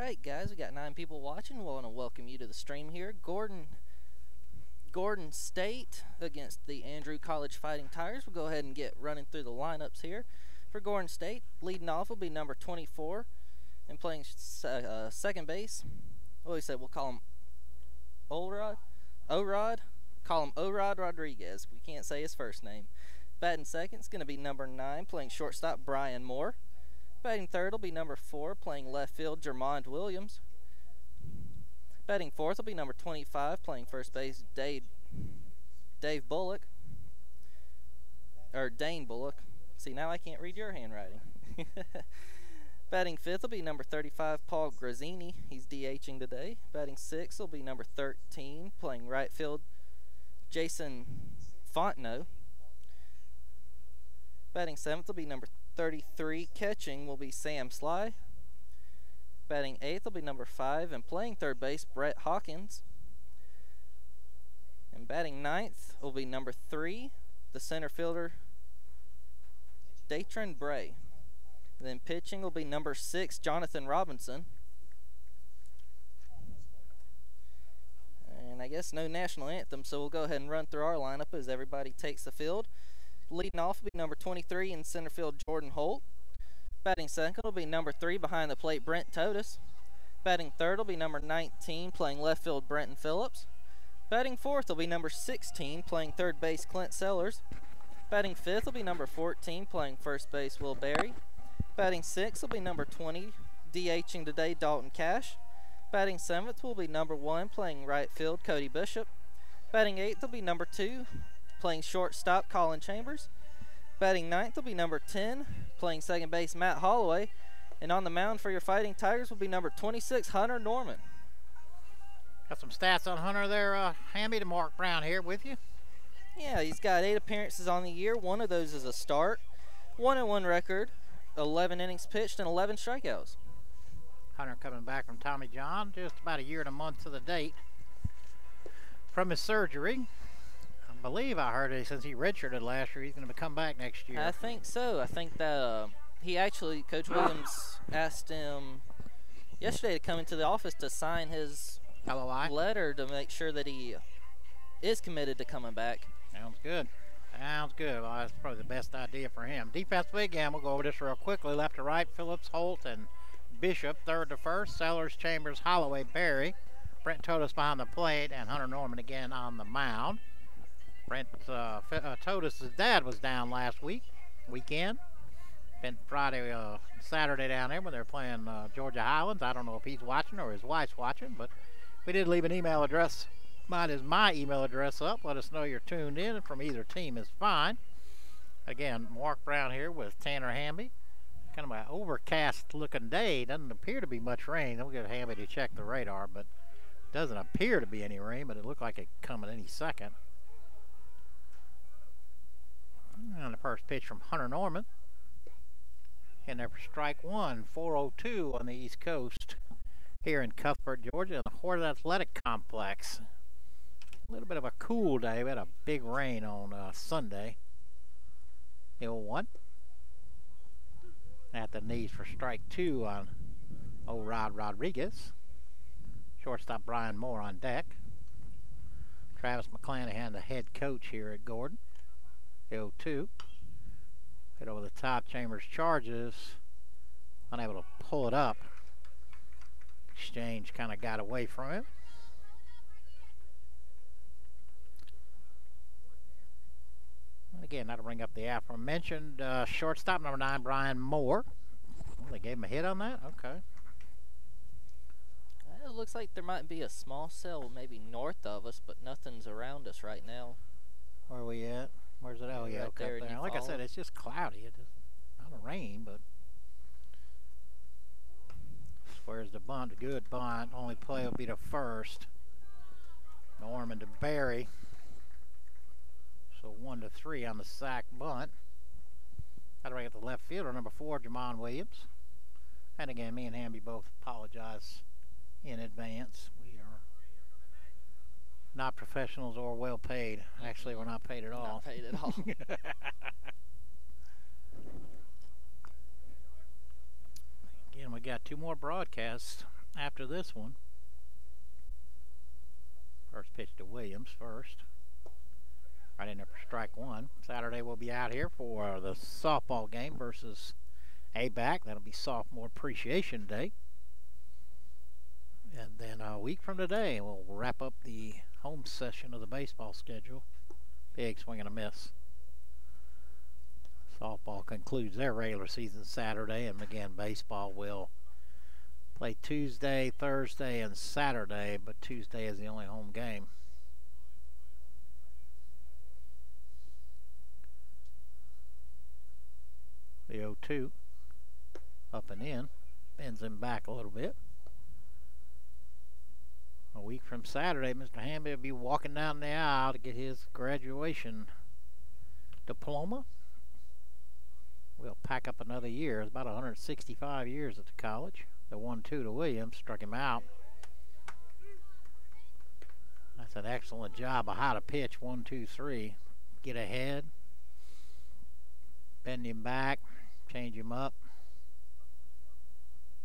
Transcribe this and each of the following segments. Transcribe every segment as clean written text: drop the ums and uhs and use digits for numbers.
Alright guys, we got 9 people watching. We want to welcome you to the stream here. Gordon State against the Andrew College Fighting Tigers. We'll go ahead and get running through the lineups here. For Gordon State, leading off will be number 24 and playing second base. What do we say? We'll call him Orod. Call him Orod Rodriguez. We can't say his first name. Batting second is going to be number 9, playing shortstop Brian Moore. Batting third will be number 4, playing left field Jermond Williams. Batting fourth will be number 25, playing first base Dane Bullock. See, now I can't read your handwriting. Batting fifth will be number 35, Paul Grazzini. He's DHing today. Batting sixth will be number 13, playing right field Jason Fontenot. Batting seventh will be number 33, catching will be Sam Sly. Batting eighth will be number 5, and playing third base Brett Hawkins. And batting ninth will be number 3, the center fielder Datron Bray. And then pitching will be number 6, Jonathan Robinson. And I guess no national anthem, so we'll go ahead and run through our lineup as everybody takes the field. Leading off will be number 23 in center field Jordan Holt. Batting second will be number 3 behind the plate Brent Totus. Batting third will be number 19 playing left field Brenton Phillips. Batting fourth will be number 16 playing third base Clint Sellers. Batting fifth will be number 14 playing first base Will Berry. Batting sixth will be number 20 DHing today Dalton Cash. Batting seventh will be number 1 playing right field Cody Bishop. Batting eighth will be number 2 playing shortstop Colin Chambers. Batting ninth will be number 10, playing second base Matt Holloway. And on the mound for your Fighting Tigers will be number 26, Hunter Norman. Got some stats on Hunter there, Hamby. To Mark Brown here with you. Yeah, he's got 8 appearances on the year. 1 of those is a start. 1-1 record, 11 innings pitched, and 11 strikeouts. Hunter coming back from Tommy John, just about a year and a month to the date from his surgery. I believe I heard since he redshirted last year, he's going to come back next year. I think so. I think that he actually, Coach Williams asked him yesterday to come into the office to sign his LOI letter to make sure that he is committed to coming back. Sounds good. Sounds good. Well, that's probably the best idea for him. Defensively, again, we'll go over this real quickly. Left to right, Phillips, Holt, and Bishop. Third to first, Sellers, Chambers, Holloway, Berry. Brent Totus behind the plate, and Hunter Norman again on the mound. Brent Totus' dad was down last weekend. Spent Friday, Saturday down there when they were playing Georgia Highlands. I don't know if he's watching or his wife's watching, but we did leave an email address. Mine is my email address up. Let us know you're tuned in, and from either team is fine. Again, Mark Brown here with Tanner Hamby. Kind of an overcast looking day. Doesn't appear to be much rain. We'll get Hamby to check the radar, but doesn't appear to be any rain, but it looked like it could come at any second. And the first pitch from Hunter Norman. And there for strike 1, 4:02 on the East Coast here in Cuthbert, Georgia, the Hort Athletic Complex. A little bit of a cool day. We had a big rain on Sunday. 0-1. At the knees for strike 2 on Orod Rodriguez. Shortstop Brian Moore on deck. Travis McClanahan, the head coach here at Gordon. 0-2. Hit over the top. Chambers charges. Unable to pull it up. Exchange kind of got away from him. And again, that'll bring up the aforementioned shortstop number 9, Brian Moore. Well, they gave him a hit on that? Okay. It looks like there might be a small cell maybe north of us, but nothing's around us right now. Where are we at? Where's it? Oh, yeah, right okay. there. Like I said, it's just cloudy. It isn't not a rain, but where's the bunt? A good bunt. Only play will be the first. Norman to Berry. So 1-3 on the sack bunt. That'll bring it to left fielder, number 4, Jamon Williams. And again, me and Hamby both apologize in advance. We are not professionals or well paid. Actually, we're not paid at all. Not paid at all. Again, we got 2 more broadcasts after this one. First pitch to Williams first. Right in there for strike one. Saturday we'll be out here for the softball game versus ABAC. That'll be Sophomore Appreciation Day. And then a week from today, we'll wrap up the home session of the baseball schedule. Big swing and a miss. Softball concludes their regular season Saturday, and again, baseball will play Tuesday, Thursday, and Saturday, but Tuesday is the only home game. The 0-2 up and in, bends him back a little bit. A week from Saturday, Mr. Hamby will be walking down the aisle to get his graduation diploma. We'll pack up another year. It's about 165 years at the college. The 1-2 to Williams struck him out. That's an excellent job of how to pitch. 1, 2, 3. Get ahead. Bend him back. Change him up.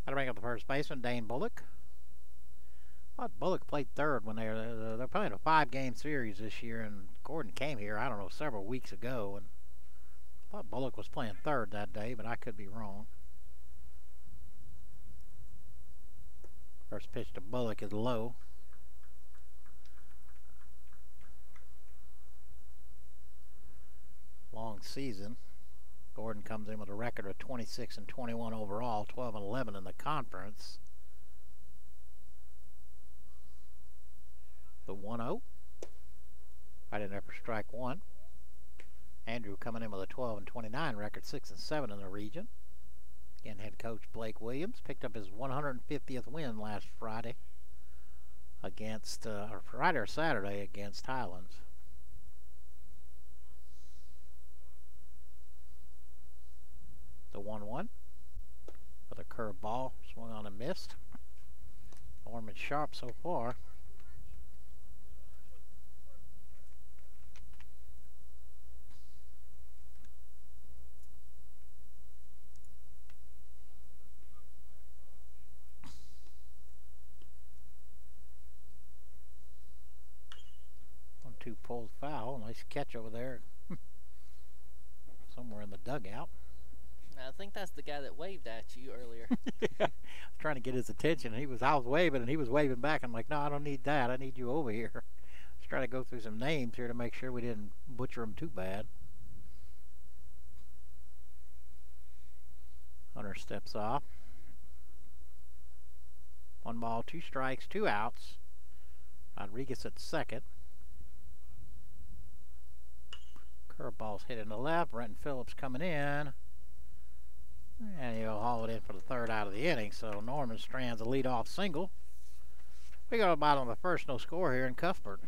Got to bring up the first baseman, Dane Bullock. I thought Bullock played third when they're playing a 5-game series this year, and Gordon came here, I don't know, several weeks ago, and I thought Bullock was playing third that day, but I could be wrong. First pitch to Bullock is low. Long season. Gordon comes in with a record of 26-21 overall, 12-11 in the conference. The 1-0. Right in there for strike one. Andrew coming in with a 12-29 record, 6-7 in the region. Again, head coach Blake Williams picked up his 150th win last Friday against, or Friday or Saturday against Highlands. The 1-1 with a curve ball, swung on and missed. Norman sharp so far. Two pulled foul. Nice catch over there. Somewhere in the dugout. I think that's the guy that waved at you earlier. I was trying to get his attention. I was waving, and he was waving back. I'm like, no, I don't need that. I need you over here. Let's try to go through some names here to make sure we didn't butcher them too bad. Hunter steps off. 1 ball, 2 strikes, 2 outs. Rodriguez at second. Curveball's hit in the left. Brenton Phillips coming in. And he'll haul it in for the 3rd out of the inning. So Norman strands a leadoff single. We got about on the first, no score here in Cuthbert.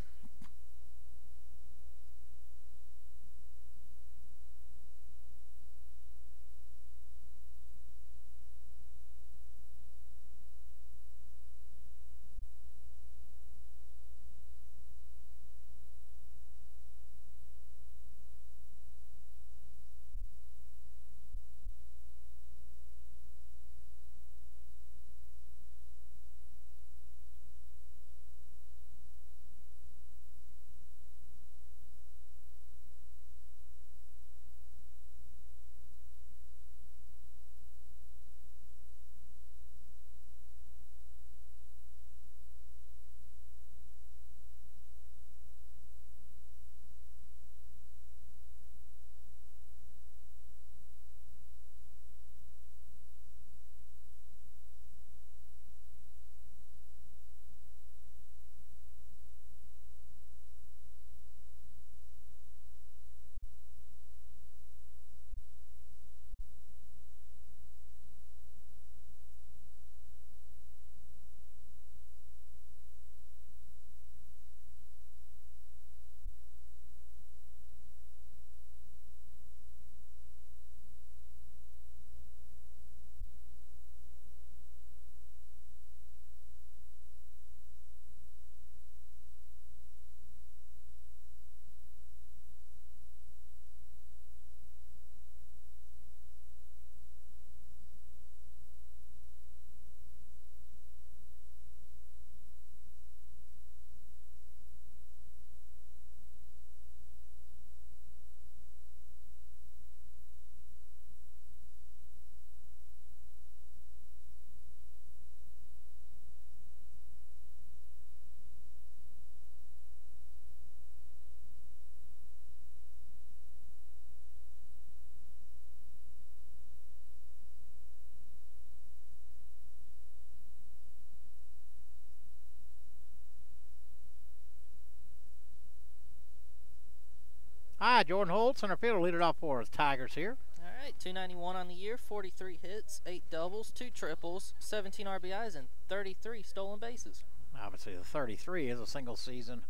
Hi, Jordan Holt, center fielder, lead it off for us. Tigers here. All right, 291 on the year, 43 hits, 8 doubles, 2 triples, 17 RBIs, and 33 stolen bases. Obviously, the 33 is a single season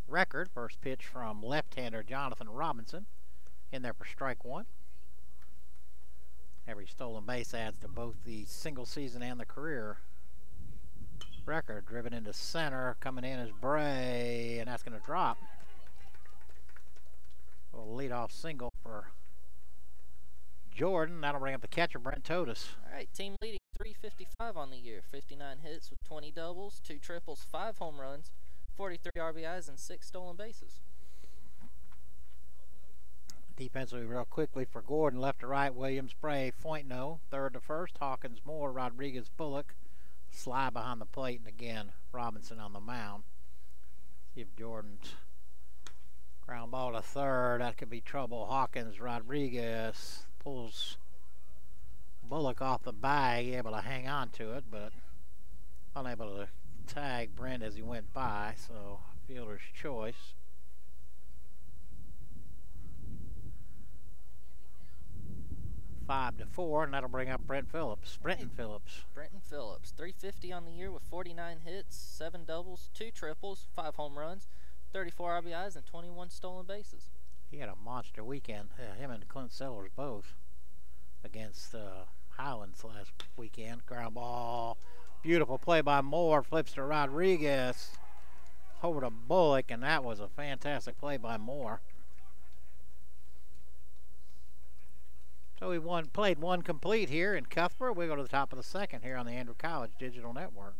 record. First pitch from left-hander Jonathan Robinson in there for strike one. Every stolen base adds to both the single season and the career record. Driven into center, coming in is Bray, and that's going to drop. A leadoff single for Jordan. That'll bring up the catcher, Brent Totus. All right, team leading 355 on the year, 59 hits with 20 doubles, 2 triples, 5 home runs, 43 RBIs, and 6 stolen bases. Defensively, real quickly for Gordon, left to right, Williams, Bray, Foytno, third to first, Hawkins, Moore, Rodriguez, Bullock, slide behind the plate, and again, Robinson on the mound. See if Jordan's ground ball to third, that could be trouble. Hawkins, Rodriguez pulls Bullock off the bag, able to hang on to it, but unable to tag Brent as he went by, so fielder's choice. Five to 4, and that'll bring up Brenton Phillips. 350 on the year with 49 hits, 7 doubles, 2 triples, 5 home runs, 34 RBIs, and 21 stolen bases. He had a monster weekend. Him and Clint Sellers both against Highlands last weekend. Ground ball. Beautiful play by Moore. Flips to Rodriguez. Over to Bullock, and that was a fantastic play by Moore. So we played one complete here in Cuthbert. We go to the top of the second here on the Andrew College Digital Network.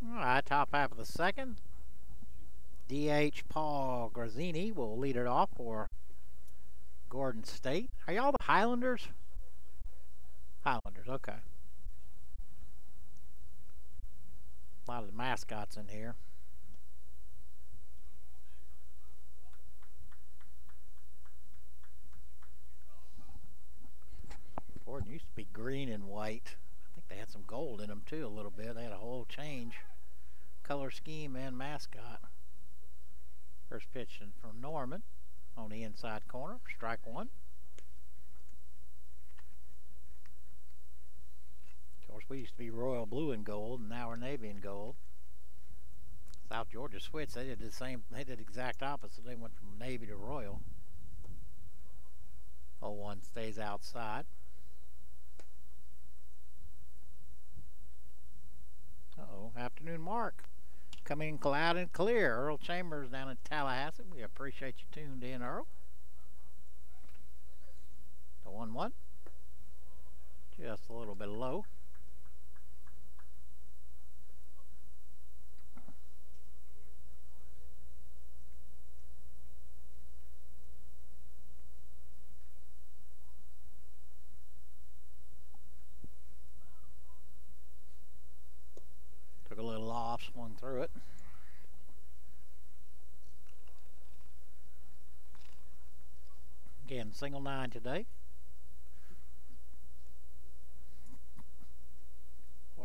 All right, top half of the second. DH Paul Grazzini will lead it off for Gordon State. Are y'all the Highlanders? Highlanders, okay. A lot of the mascots in here. Gordon used to be green and white. I think they had some gold in them too a little bit. They had a whole change. Color scheme and mascot. First pitch from Norman on the inside corner, strike one. Of course, we used to be royal blue and gold, and now we're navy and gold. South Georgia switched. They did the same. They did the exact opposite. They went from navy to royal. 0-1 stays outside. Afternoon mark. Coming in loud and clear. Earl Chambers down in Tallahassee. We appreciate you tuned in, Earl. The 1-1. Just a little bit low. Took a little off, swung through it. single 9 today.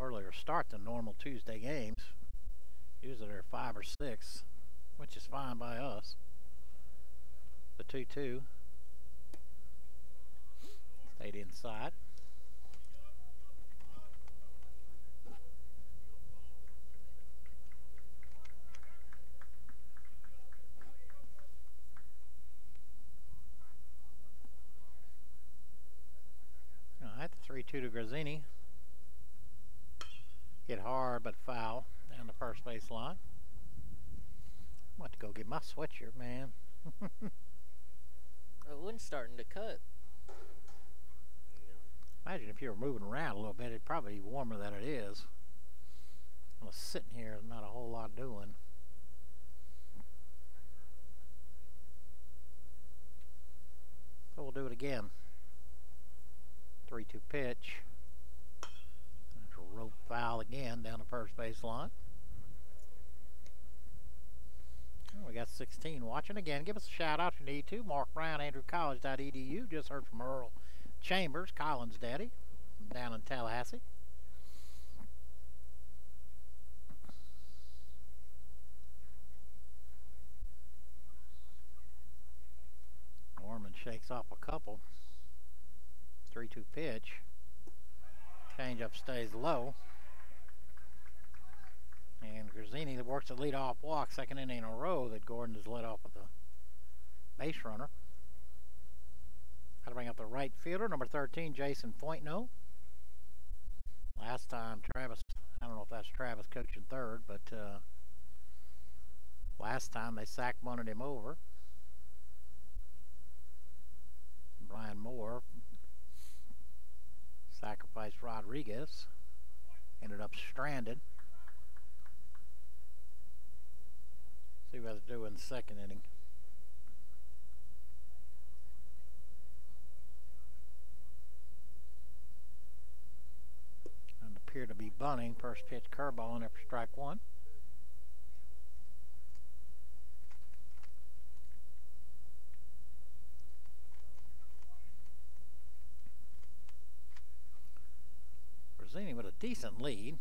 Earlier start than normal Tuesday games. Usually they're 5 or 6, which is fine by us. The 2-2 stayed inside. All right, the 3-2 to Grazzini. Hit hard but foul down the first base line. I'm about to go get my sweatshirt, man. The wind's starting to cut. Imagine if you were moving around a little bit, it'd probably be warmer than it is. I was sitting here, not a whole lot doing. So we'll do it again. 3-2 pitch. Rope foul again down the first base line. Oh, we got 16 watching again. Give us a shout out if you need to. Mark Brown, AndrewCollege.edu. Just heard from Earl Chambers, Collins' daddy, down in Tallahassee. Norman shakes off a couple. 3-2 pitch. Changeup stays low. And Grazzini works the leadoff walk, second inning in a row that Gordon has led off with the base runner. Got to bring up the right fielder, number 13, Jason Fointno. Last time Travis, I don't know if that's Travis coaching third, but last time they sack bunted him over. Brian Moore sacrificed Rodriguez. Ended up stranded. See what they do in the second inning. And appear to be bunting. First pitch curveball in after strike one. Grazzini with a decent lead.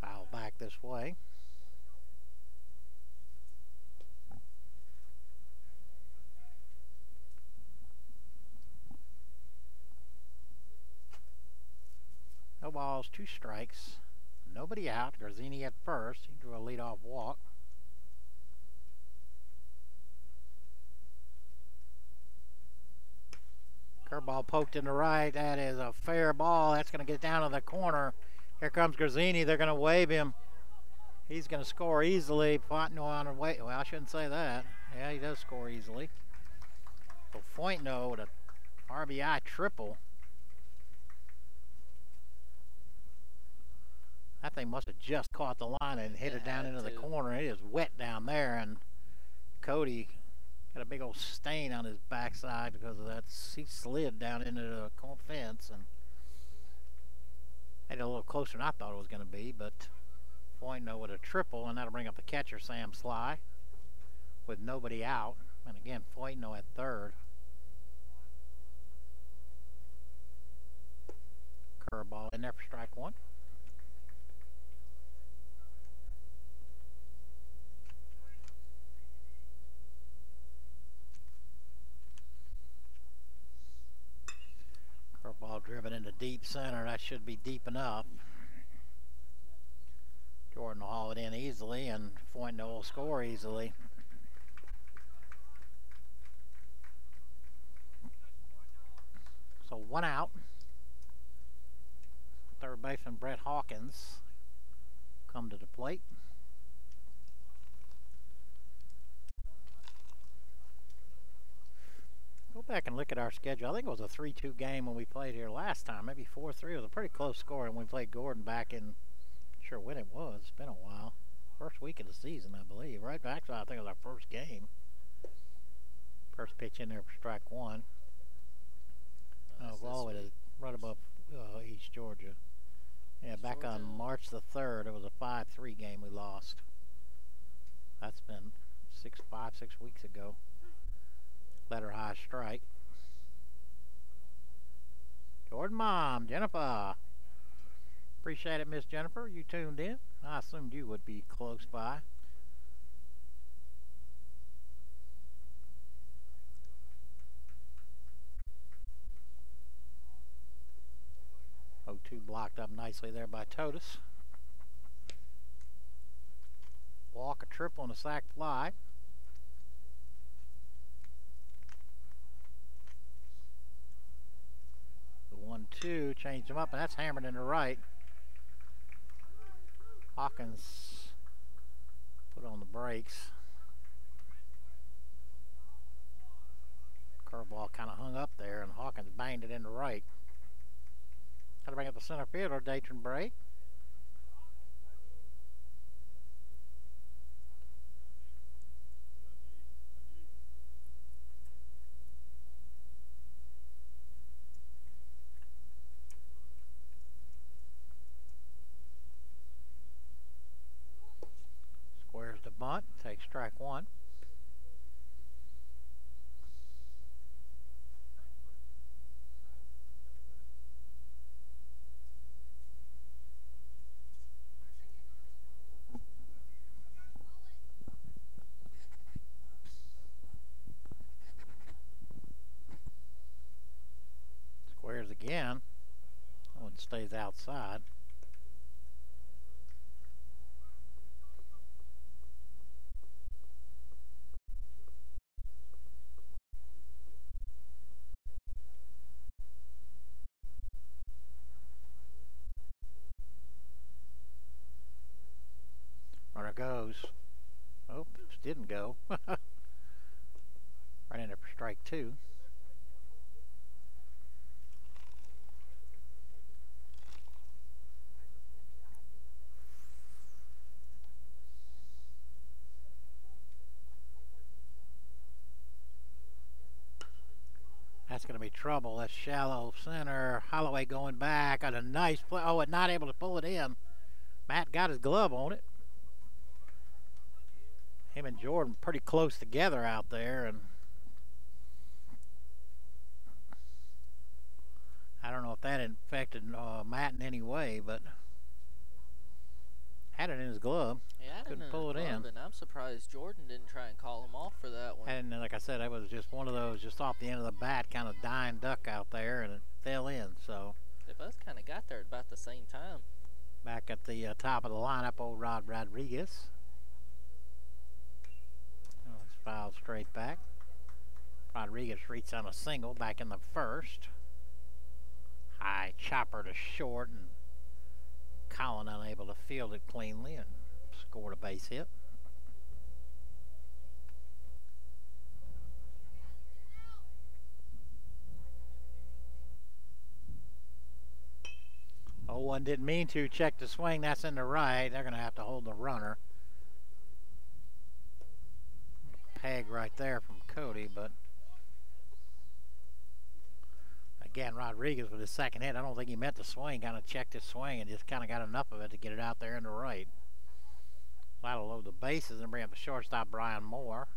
Foul back this way. No balls, 2 strikes. Nobody out. Grazzini at first. He drew a leadoff walk. Curveball poked in the right. That is a fair ball. That's going to get down to the corner. Here comes Grazzini. They're going to wave him. He's going to score easily. Fointno on the way. Well, I shouldn't say that. Yeah, he does score easily. So Fointno with a RBI triple. That thing must have just caught the line and hit it down into the corner. It is wet down there, and Cody got a big old stain on his backside because of that. He slid down into the fence and made it a little closer than I thought it was going to be, but Fointno with a triple, and that'll bring up the catcher, Sam Sly, with nobody out. And again, Fointno at third. Curveball in there for strike one. Curveball driven into deep center. That should be deep enough. Jordan will haul it in easily, and Fointno will score easily. So 1 out. Third baseman Brett Hawkins come to the plate. Go back and look at our schedule. I think it was a 3-2 game when we played here last time. Maybe 4-3. It was a pretty close score when we played Gordon back in, not sure when it was. It's been a while. First week of the season, I believe. Right back, so I think it was our first game. First pitch in there for strike one. Well, it is right above East Georgia. Yeah, back on March the 3rd, it was a 5-3 game we lost. That's been 6 weeks ago. Let her high strike. Jordan mom, Jennifer. Appreciate it, Miss Jennifer. You tuned in. I assumed you would be close by. 0-2 blocked up nicely there by Totus. Walk, a triple, and a sac fly. The 1-2 changed him up, and that's hammered into right. Hawkins put on the brakes. Curveball kind of hung up there, and Hawkins banged it into right. Got to bring up the center fielder, Datron break. Squares the bunt, takes strike one. Squares again. That one stays outside. Runner goes. Oh, didn't go. Right in there for strike two. That's going to be trouble. That's shallow center. Holloway going back on a nice play. Oh, and not able to pull it in. Matt got his glove on it. Him and Jordan pretty close together out there, and I don't know if that infected Matt in any way, but had it in his glove. Yeah, couldn't pull it in. And I'm surprised Jordan didn't try and call him off for that one. And like I said, it was just one of those just off the end of the bat, kind of dying duck out there, and it fell in. So they both kind of got there at about the same time. Back at the top of the lineup, old Rod Rodriguez. Oh, it's fouled straight back. Rodriguez reached on a single back in the first. High chopper to short, and Collin unable to field it cleanly and scored a base hit. Oh, one didn't mean to check the swing. That's in the right. They're going to have to hold the runner. Peg right there from Cody, but again, Rodriguez with his second hit. I don't think he meant to swing. Kind of checked his swing and just kind of got enough of it to get it out there in the right. That'll load the bases and bring up the shortstop, Brian Moore.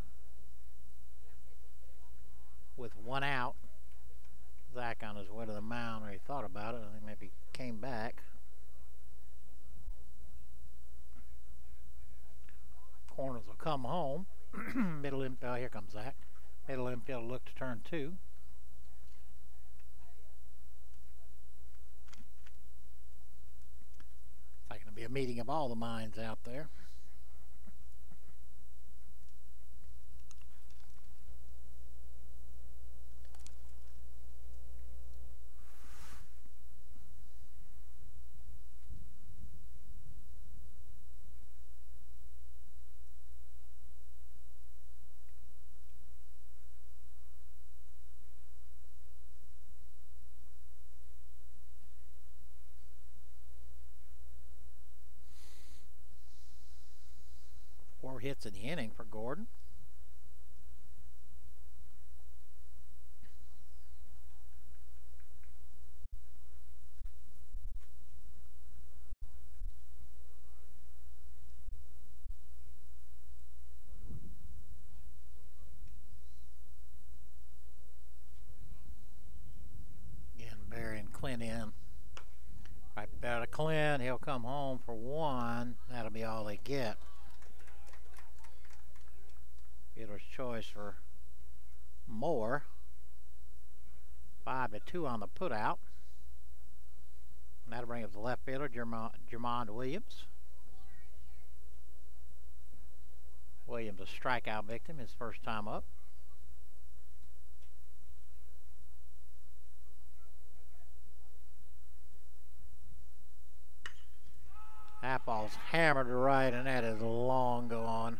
With one out. Zach on his way to the mound, or he thought about it. I think maybe came back. Corners will come home. Middle infield, here comes Zach. Middle infield look to turn two. It's like going to be a meeting of all the minds out there. Hits in the inning for Gordon. come home for one. That'll be all they get. Fielder's choice for Moore. 5-2 on the put out. And that'll bring up the left fielder, Jermond Williams. Williams, a strikeout victim, his first time up. That ball's hammered to right, and that is long gone.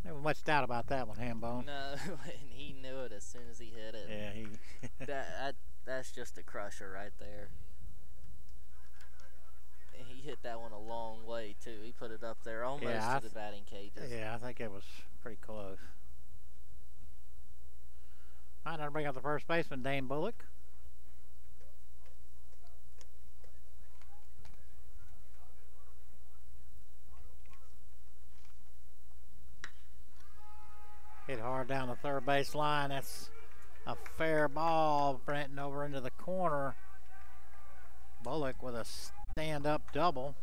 Never much doubt about that one, Hambone. No, and he knew it as soon as he hit it. Yeah, that's just a crusher right there. He hit that one a long way too. He put it up there almost to the batting cages. Yeah, I think it was pretty close. All right, now to bring up the first baseman, Dane Bullock. Hit hard down the third base line. That's a fair ball. Brenton over into the corner. Bullock with a stand-up double.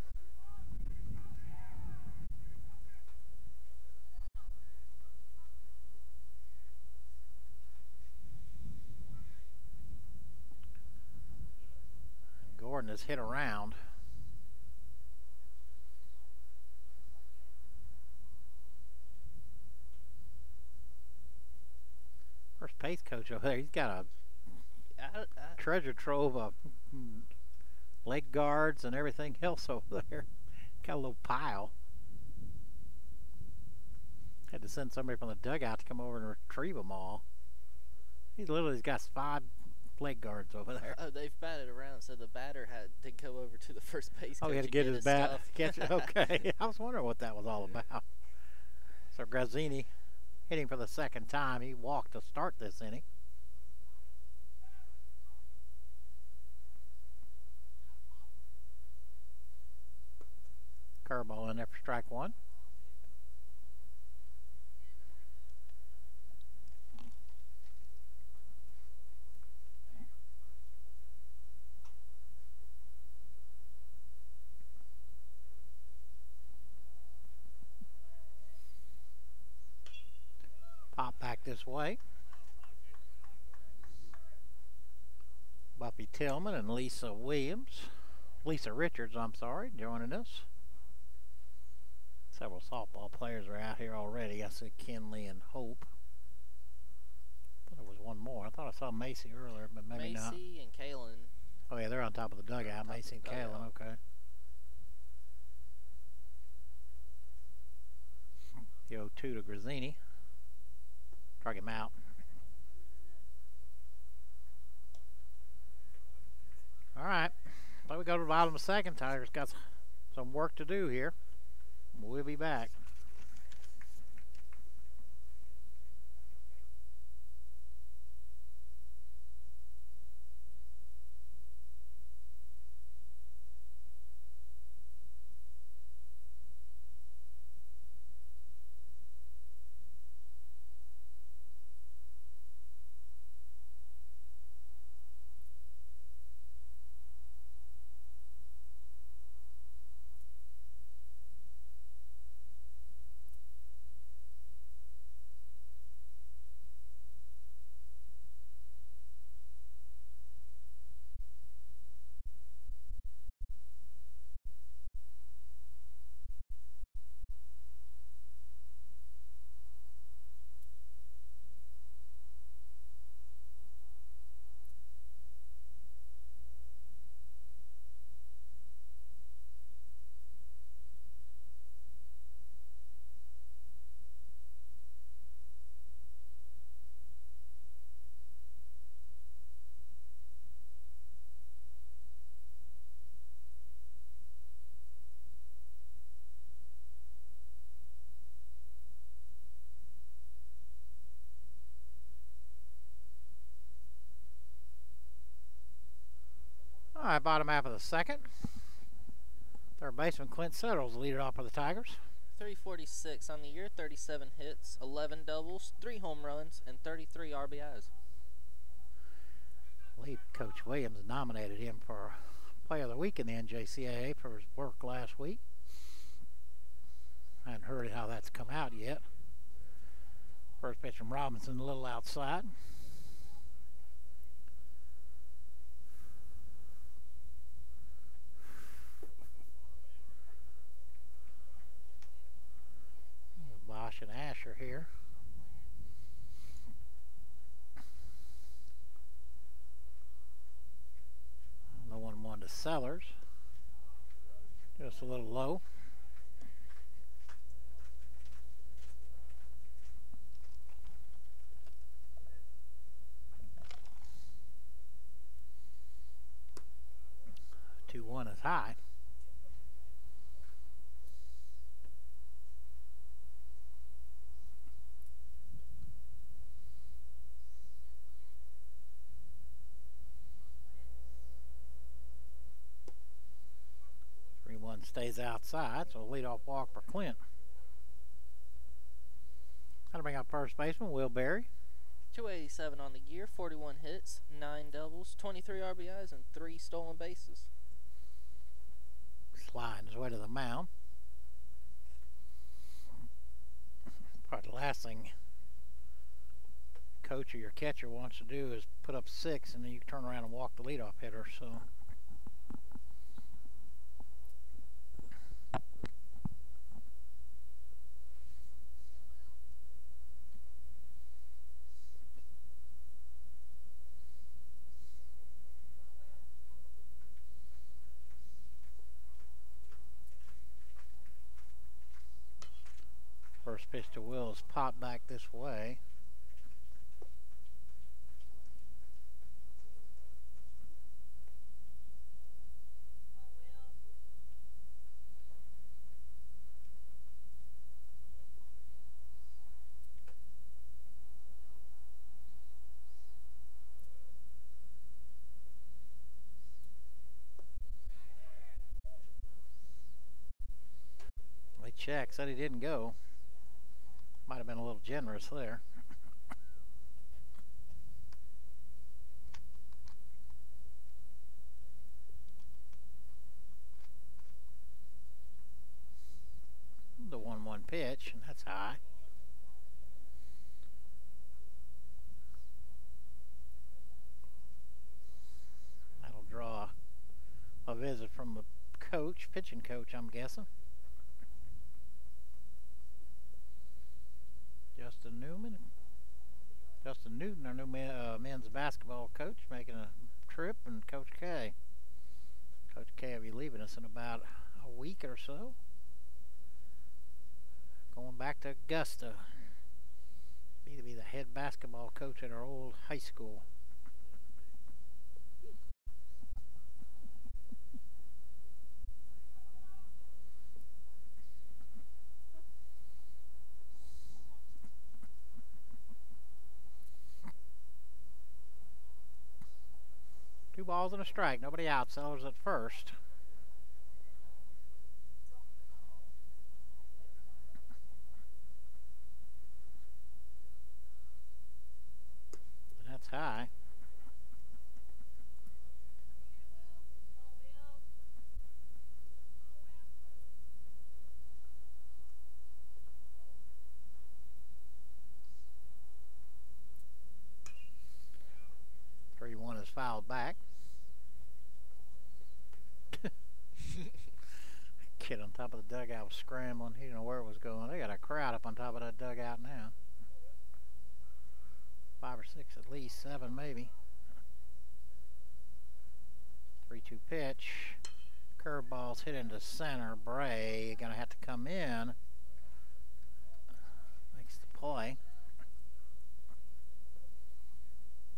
Gordon is hit around. First base coach over there, he's got a treasure trove of leg guards and everything else over there. Got a little pile. Had to send somebody from the dugout to come over and retrieve them all. He's literally got 5 leg guards over there. Oh, they've batted around, so the batter had to go over to the first base coach. Oh, he had to get his bat. Catch it. Okay. I was wondering what that was all about. So Grazzini hitting for the second time. He walked to start this inning. Curveball in there for strike one. Pop back this way. Buffy Tillman and Lisa Richards, I'm sorry, joining us. Several softball players are out here already. I see Kinley and Hope. I thought there was one more. I thought I saw Macy earlier, but maybe not. Macy and Kalen. Oh yeah, they're on top of the dugout. Macy and Kalen, okay. The 0-2 to Grazzini. Strike him out. All right. Let me go to the bottom of the second. Tigers got some work to do here. We'll be back. All right, bottom half of the second. Third baseman Clint Settles leading off for the Tigers. 346 on the year, 37 hits, 11 doubles, 3 home runs, and 33 RBIs. I believe Coach Williams nominated him for Player of the Week in the NJCAA for his work last week. I haven't heard how that's come out yet. First pitch from Robinson, a little outside. Bosch and Asher here. The 1-1 to Sellers. Just a little low. Two one is high. Stays outside, so leadoff walk for Clint. That'll bring up first baseman Will Berry. 287 on the year, 41 hits, 9 doubles, 23 RBIs, and 3 stolen bases. Sliding his way to the mound. Probably the last thing coach or your catcher wants to do is put up 6 and then you turn around and walk the leadoff hitter, so. First pitch to Will is popped back this way. They checked, said he didn't go. Might have been a little generous there. The 1-1 pitch, and that's high. That'll draw a visit from the coach, pitching coach, I'm guessing. Justin Newton, our new men's basketball coach, making a trip, and Coach K. Coach K will be leaving us in about a week or so. Going back to Augusta. Be the head basketball coach at our old high school. Two balls and a strike. Nobody out. Sellers at first. That's high. One is fouled back. Kid on top of the dugout was scrambling. He didn't know where it was going. They got a crowd up on top of that dugout now. 5 or 6 at least, 7 maybe. 3-2 pitch. Curveball's hit into center. Bray gonna have to come in. Makes the play.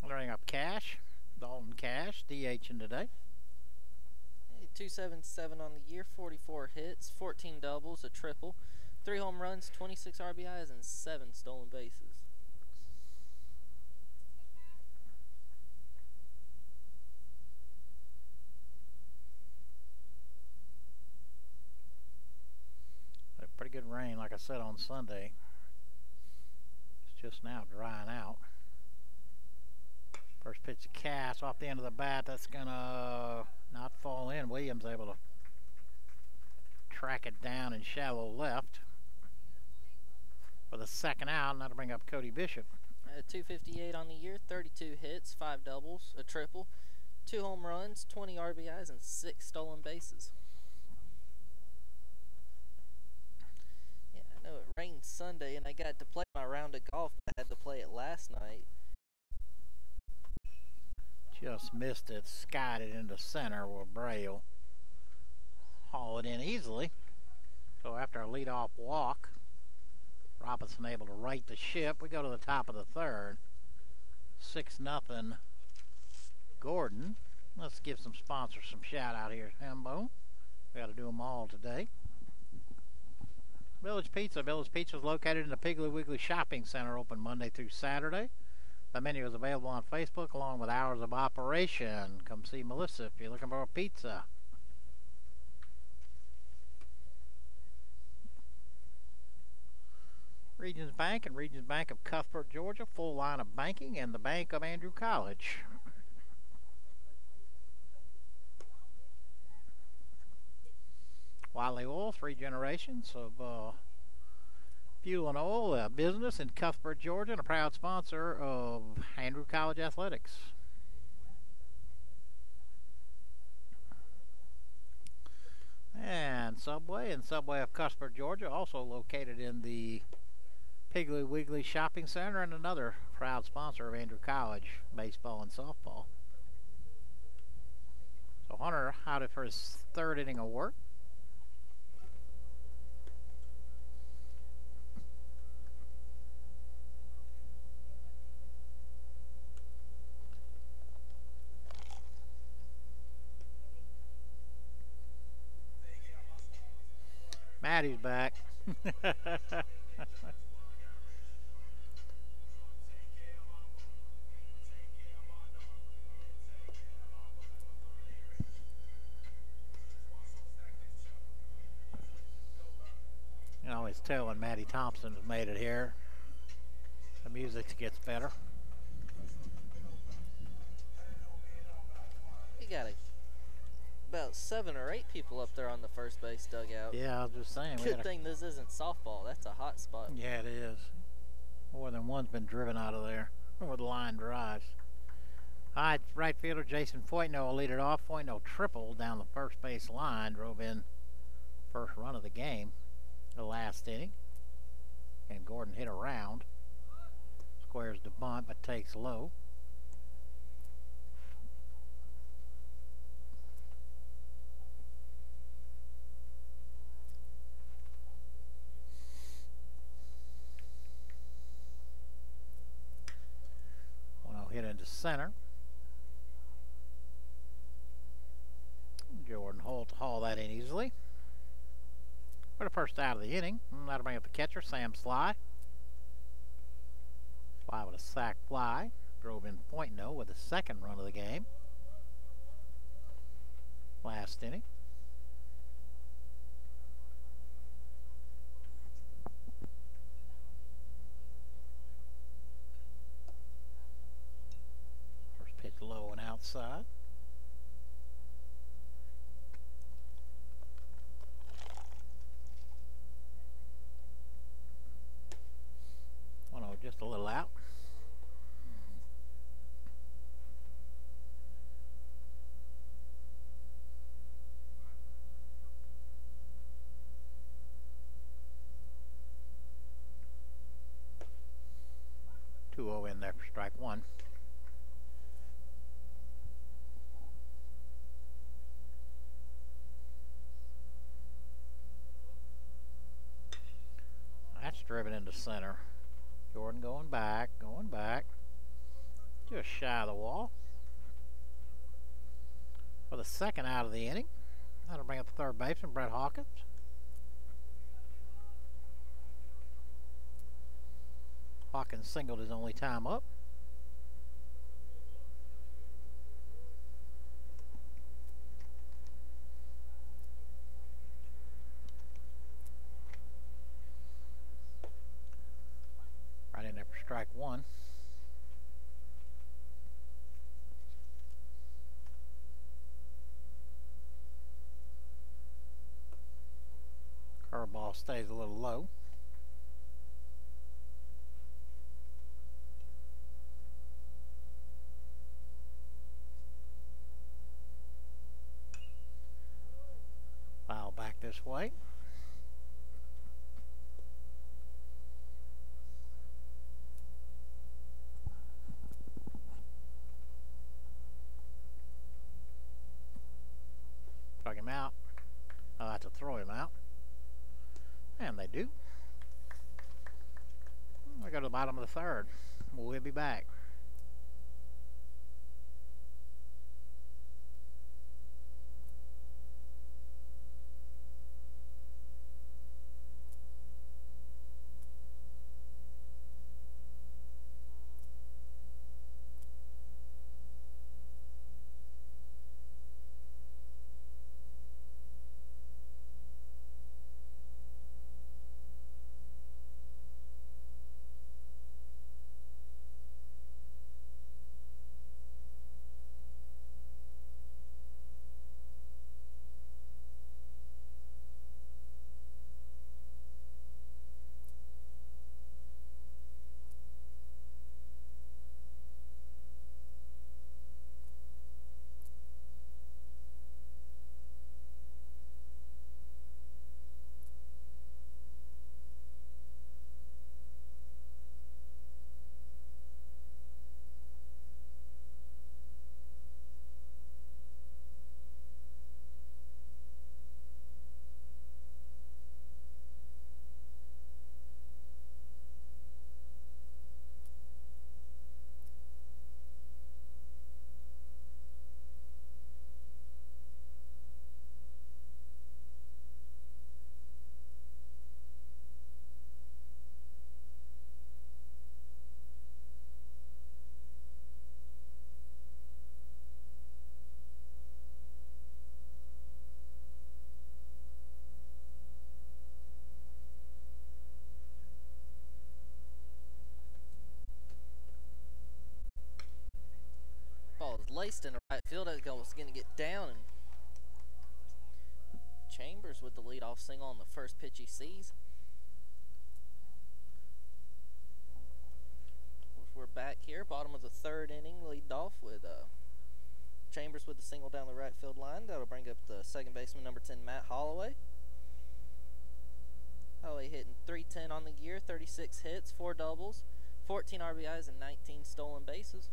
Bring up Cash. Dalton Cash, DHing today. 277 on the year, 44 hits, 14 doubles, a triple, 3 home runs, 26 RBIs, and 7 stolen bases. rain, like I said, on Sunday. It's just now drying out. First pitch of cast off the end of the bat. That's going to not fall in. Williams able to track it down in shallow left for the second out, and that'll bring up Cody Bishop. 258 on the year, 32 hits, 5 doubles, a triple, 2 home runs, 20 RBIs, and 6 stolen bases. Yeah, I know it rained Sunday, and I got to play my round of golf, but I had to play it last night. Just missed it, skied it into center where Braille haul it in easily. So after a leadoff walk, Robinson able to right the ship. We go to the top of the third. 6-0 Gordon. Let's give some sponsors some shout out here, Hembo. We got to do them all today. Village Pizza. Village Pizza is located in the Piggly Wiggly Shopping Center, open Monday through Saturday. The menu is available on Facebook along with hours of operation. Come see Melissa if you're looking for a pizza. Regions Bank and Regions Bank of Cuthbert, Georgia. Full line of banking, and the Bank of Andrew College. Wiley Oil, 3 generations of fuel and oil business in Cuthbert, Georgia, and a proud sponsor of Andrew College Athletics. And Subway of Cuthbert, Georgia, also located in the Piggly Wiggly Shopping Center, and another proud sponsor of Andrew College baseball and softball. So Hunter out for his 3rd inning of work. Maddie's back. You can always tell when Maddie Thompson has made it here. The music gets better. You got about 7 or 8 people up there on the first base dugout. Yeah, I was just saying. Good thing this isn't softball. That's a hot spot. Yeah, it is. More than one's been driven out of there with line drives. All right, right fielder Jason Foytno will lead it off. Foytno tripled down the first base line, drove in first run of the game, the last inning. And Gordon hit around. Squares the bunt, but takes low. Hit into center. Jordan Holt haul that in easily. For the first out of the inning. That'll bring up the catcher, Sam Sly. Sly with a sac fly. Drove in Foytno with the 2nd run of the game. Last inning. Pitch low and outside. Just a little out. In there for strike 1. That's driven into center. Jordan going back. Just shy of the wall. For the 2nd out of the inning. That'll bring up the 3rd baseman, Brett Hawkins. Hawkins singled his only time up. Strike one. Curveball stays a little low. Foul back this way. Struck him out. I'll have to throw him out. And they do. We go to the bottom of the third. We'll be back. Laced in the right field. I was going to get down, and Chambers with the leadoff single on the first pitch he sees. We're back here, bottom of the third inning, lead off with Chambers with the single down the right field line. That'll bring up the second baseman, number 10, Matt Holloway. Holloway hitting .310 on the year, 36 hits, 4 doubles, 14 RBIs, and 19 stolen bases.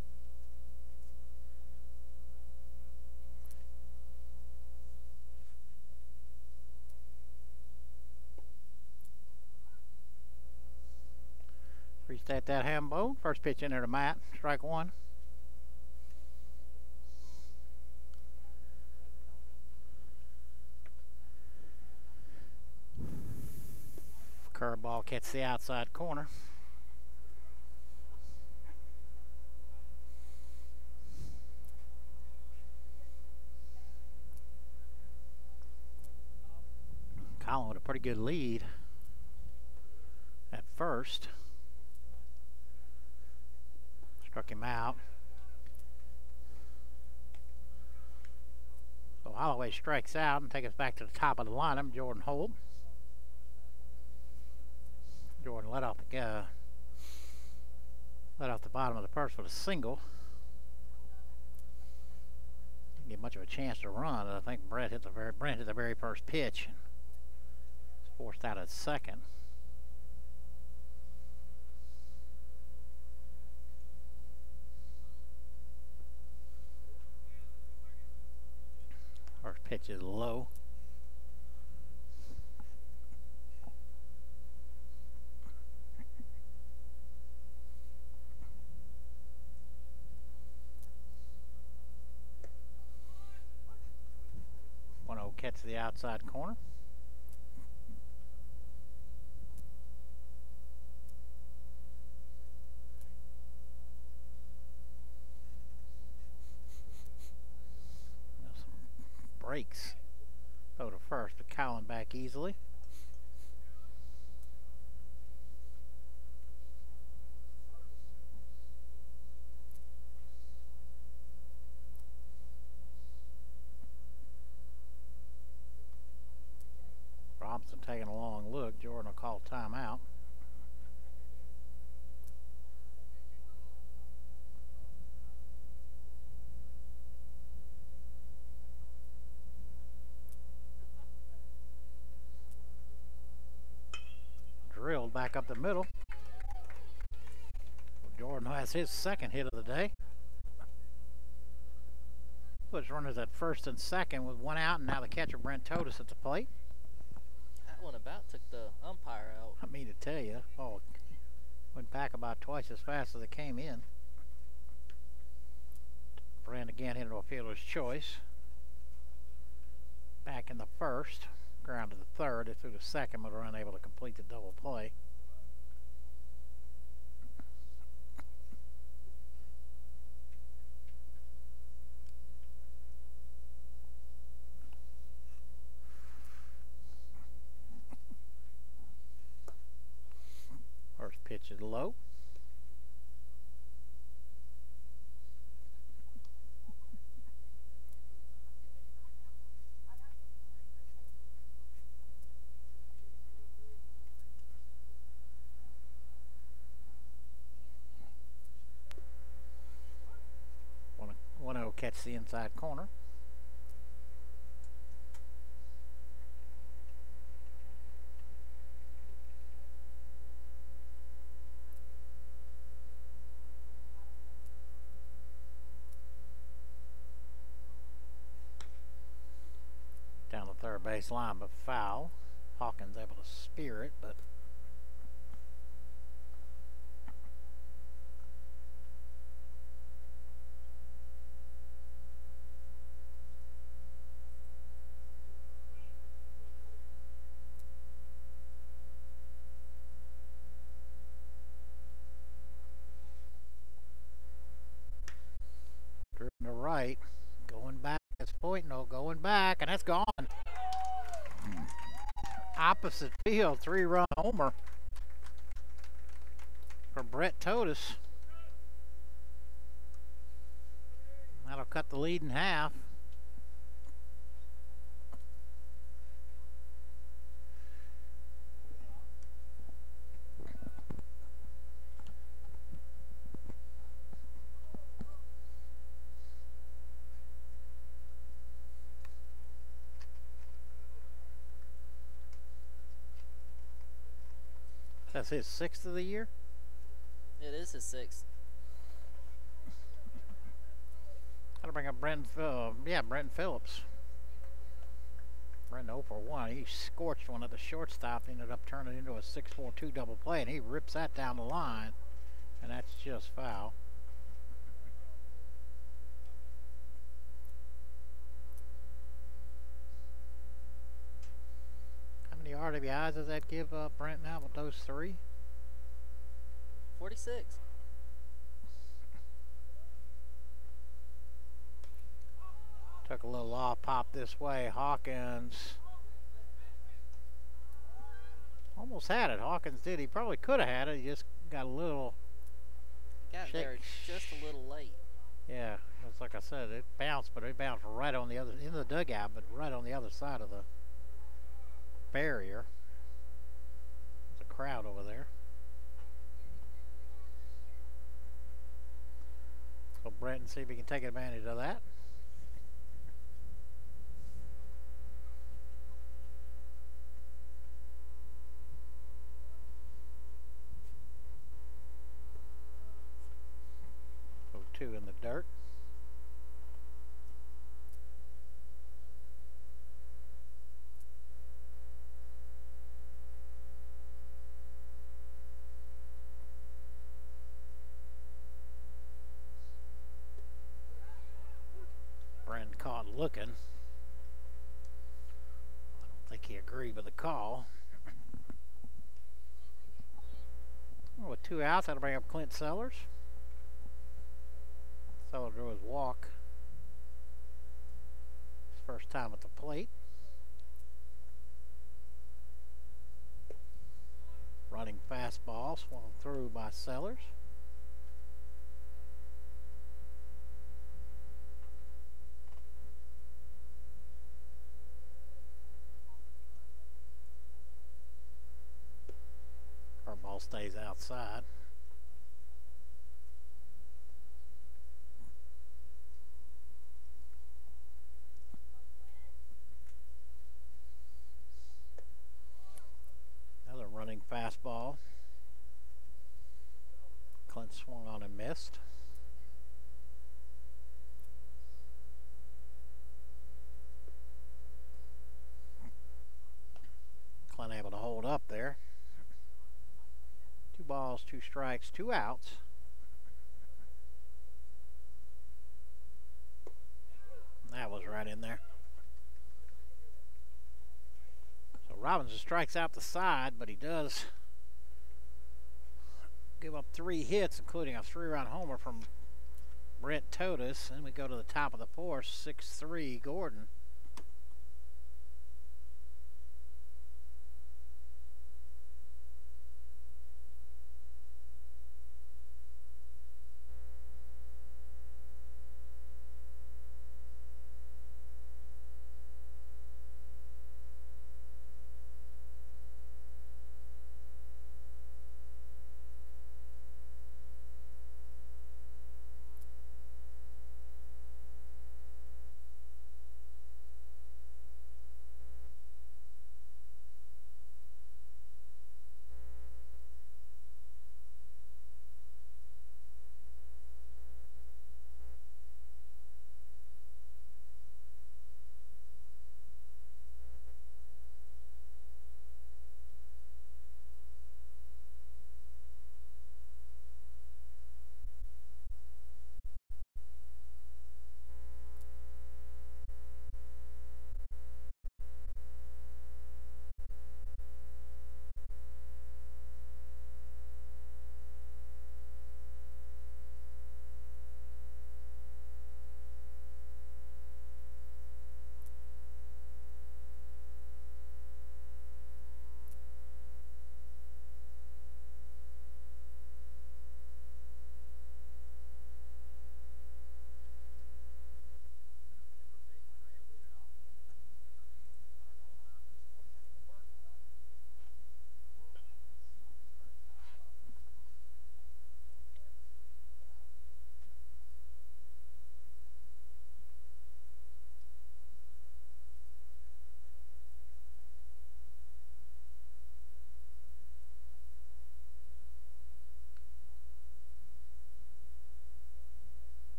Restate that ham bone. First pitch in there to Matt. Strike one. Curveball catches the outside corner. Colin with a pretty good lead at first. Struck him out. So Holloway strikes out and takes us back to the top of the lineup. Jordan Holt. Jordan let off the bottom of the first with a single. Didn't get much of a chance to run. I think Brent hit the very first pitch. It's forced out at second. First pitch is low. Catch the outside corner. Some breaks. Go to first, but Cowan back easily. back up the middle. Jordan has his second hit of the day. Puts runners at first and second with one out, and now the catcher Brent Totus at the plate. That one about took the umpire out. I mean to tell you, went back about twice as fast as it came in. Brent again into a fielder's choice. Back in the first, ground to the third. They threw the second, but were unable to complete the double play. First pitch is low. One will catch the inside corner. Down the third base line, but foul. Hawkins able to spear it, but driven to right, going back. It's pointing, going back, and that's gone. Opposite field, 3-run homer for Brent Totus. That'll cut the lead in half. That's his 6th of the year? It is his 6th. Gotta bring up Brenton Phillips. Brenton 0 for 1. He scorched one at the shortstop, ended up turning into a 6-4-2 double play, and he rips that down the line, and that's just foul. How many RBIs does that give Brent now with those 3? 46. Took a little off pop this way. Hawkins almost had it. Hawkins did. He probably could have had it. He just got a little. Got there just a little late. Yeah, it's like I said, it bounced, but it bounced right on the other in the dugout, but right on the other side of the barrier. There's a crowd over there. So Brenton, see if he can take advantage of that. So 2 in the dirt. Caught looking. I don't think he agreed with the call. Well, with 2 outs, that'll bring up Clint Sellers. Sellers drew his walk. His first time at the plate. Running fastball swung through by Sellers. Ball stays outside. Another running fastball. balls, 2 strikes, 2 outs. That was right in there. So Robinson strikes out the side, but he does give up 3 hits, including a 3-run homer from Brent Totus. Then we go to the top of the 4th, 6-3 Gordon.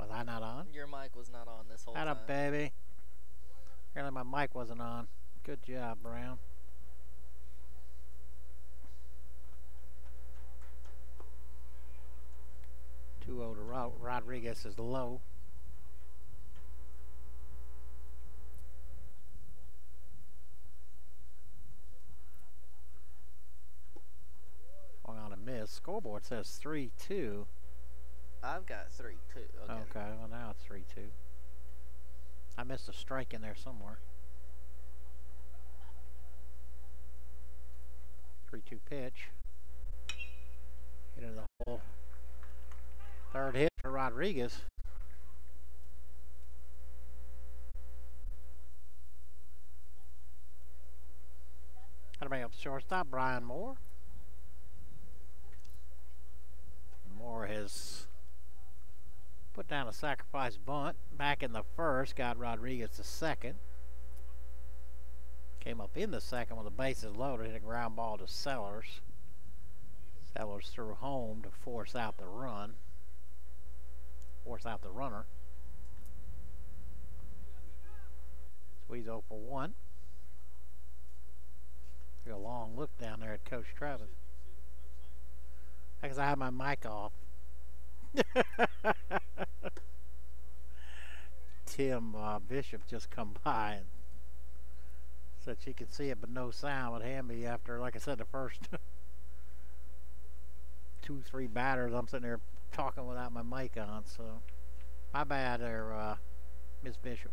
Was I not on? Your mic was not on this whole Atta time. baby. Apparently my mic wasn't on. Good job, Brown. Two to Rodriguez is low. Going on a miss. Scoreboard says 3-2. I've got 3-2. Okay, well now it's 3-2. I missed a strike in there somewhere. 3-2 pitch. Hit into the hole. Third hit for Rodriguez. Got to bring up the shortstop, Brian Moore. Moore has Put down a sacrifice bunt. Back in the first, got Rodriguez the second. Came up in the second with the bases loaded, hit a ground ball to Sellers. Sellers threw home to force out the run. Force out the runner. So he's 0 for 1. Took a long look down there at Coach Travis. Because I had my mic off. Tim Bishop just come by and said she could see it but no sound with Hamby after, like I said, the first 2-3 batters. I'm sitting there talking without my mic on, so my bad there, Miss Bishop.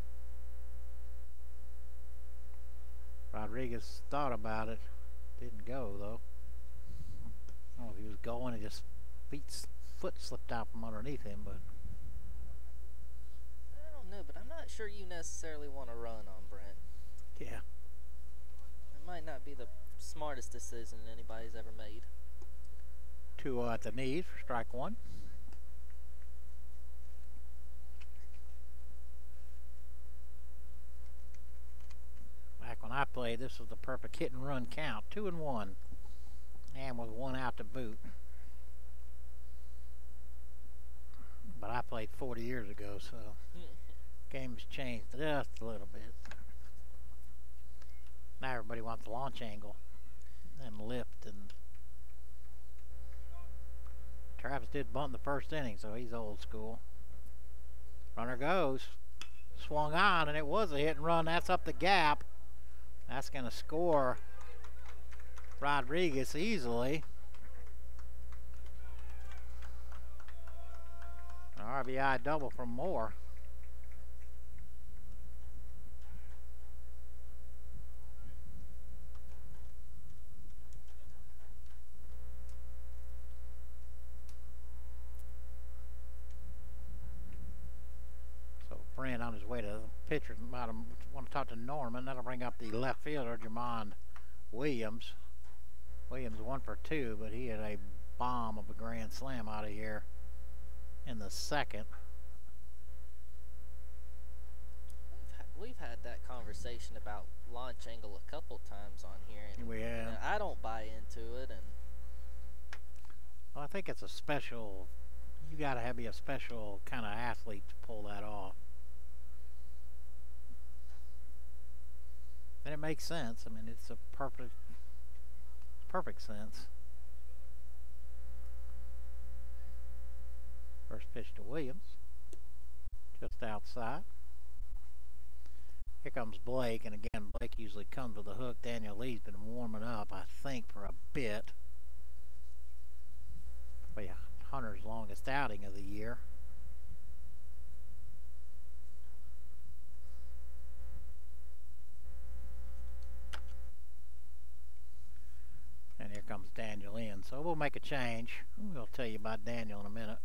Rodriguez thought about it. Didn't go, though. I don't know if he was going and just foot slipped out from underneath him, but I don't know, but I'm not sure you necessarily want to run on Brent. yeah. It might not be the smartest decision anybody's ever made. 2 at the knees for strike 1. Back when I played, this was the perfect hit and run count. 2-1. And with 1 out to boot. But I played 40 years ago, so game's changed just a little bit. Now everybody wants the launch angle and lift, and Travis did bunt in the first inning, so he's old school. Runner goes. Swung on, and it was a hit and run. That's up the gap. That's going to score Rodriguez easily. An RBI double from Moore. Friend on his way to the pitcher. Might want to talk to Norman. That'll bring up the left fielder, Jamond Williams. Williams 1 for 2, but he had a bomb of a grand slam out of here in the second. We've had that conversation about launch angle a couple times on here. And, we have. You know, I don't buy into it, and well, I think it's a special. You got to be a special kind of athlete to pull that off. And it makes sense. I mean, it's a perfect sense. First pitch to Williams, just outside. Here comes Blake, and again, Blake usually comes with a hook. Daniel Lee's been warming up, I think, for a bit. Probably Hunter's longest outing of the year. And here comes Daniel in. So we'll make a change. We'll tell you about Daniel in a minute.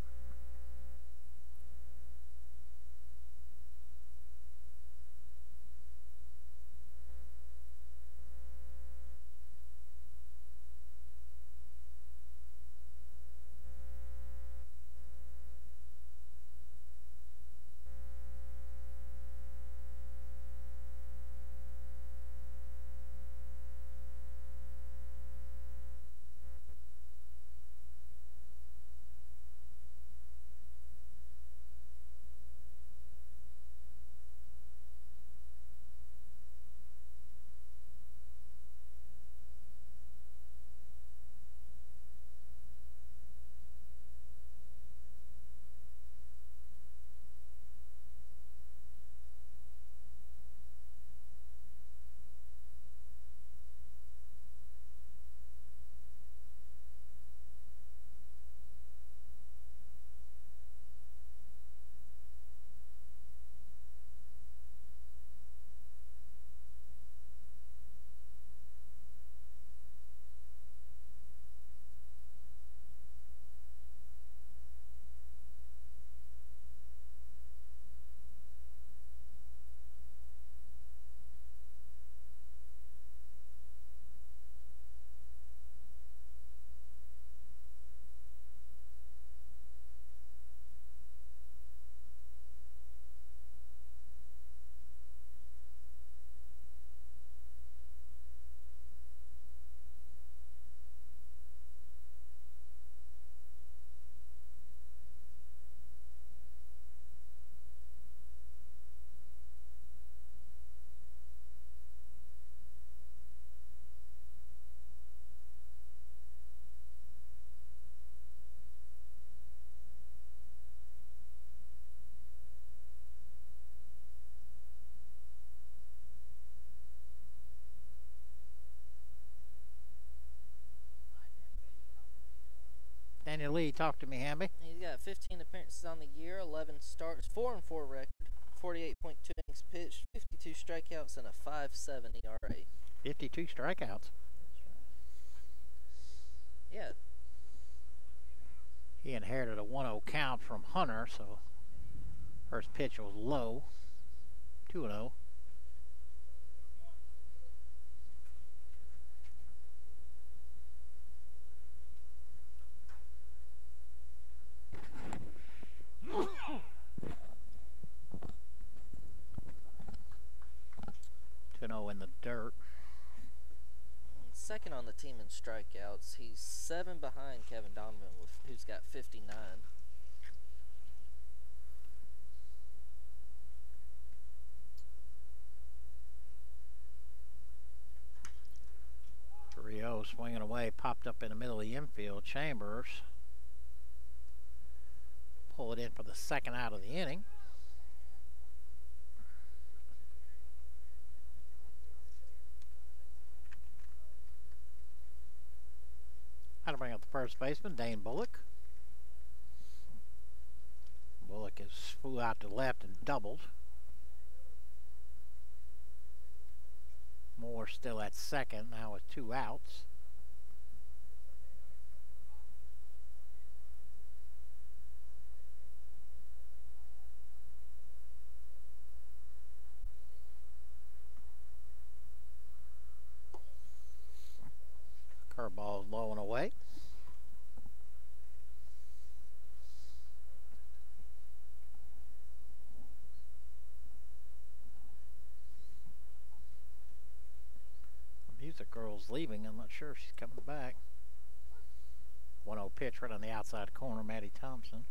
your lead? Talk to me, Hamby. He's got 15 appearances on the year, 11 starts, 4-4 record, 48.2 innings pitched, 52 strikeouts, and a 5.7 ERA. 52 strikeouts. That's right. Yeah. He inherited a 1-0 count from Hunter, so first pitch was low. 2-0. In the dirt. Second on the team in strikeouts. He's 7 behind Kevin Donovan, who's got 59. Rio swinging away, popped up in the middle of the infield. Chambers pull it in for the second out of the inning. That'll bring up the first baseman, Dane Bullock. Bullock is flew out to left and doubled. Moore still at second, now with 2 outs. Curveball is low and away. The music girl's leaving. I'm not sure if she's coming back. 1-0 pitch right on the outside corner, Maddie Thompson.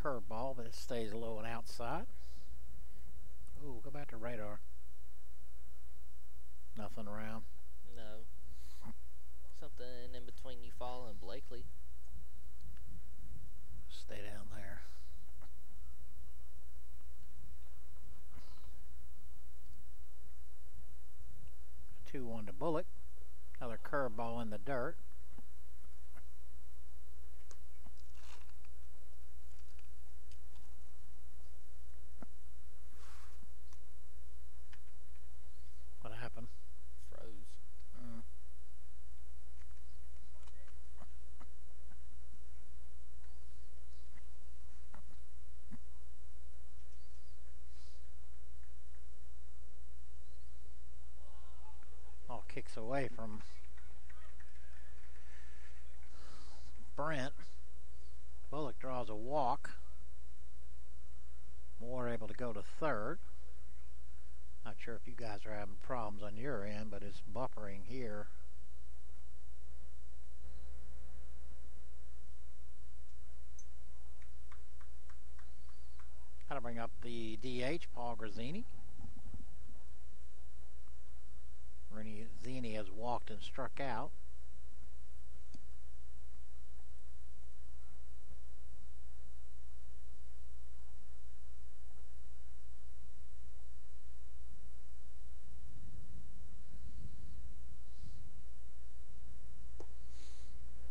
Curveball, but it stays low and outside. Ooh, go back to radar. Nothing around. No. Something in between Eufaula and Blakely. Stay down there. 2-1 to Bullock. Another curveball in the dirt. Kicks away from Brent. Bullock draws a walk. Moore able to go to third. Not sure if you guys are having problems on your end, but it's buffering here. That'll bring up the DH, Paul Grazzini. Zini has walked and struck out.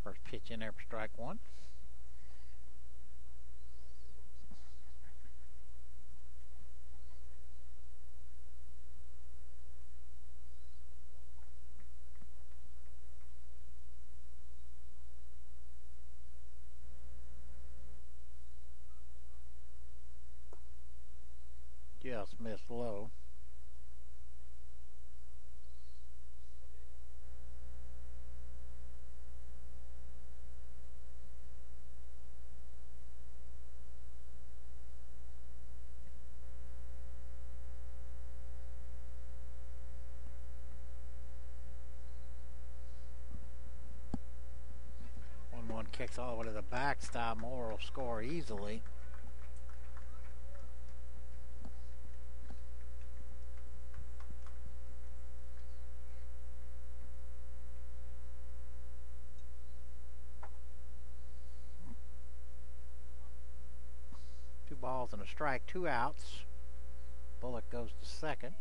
First pitch in there for strike one. Just missed low. One kicks all the way to the backstop. Moore will score easily. balls and a strike, 2 outs. Bullock goes to second.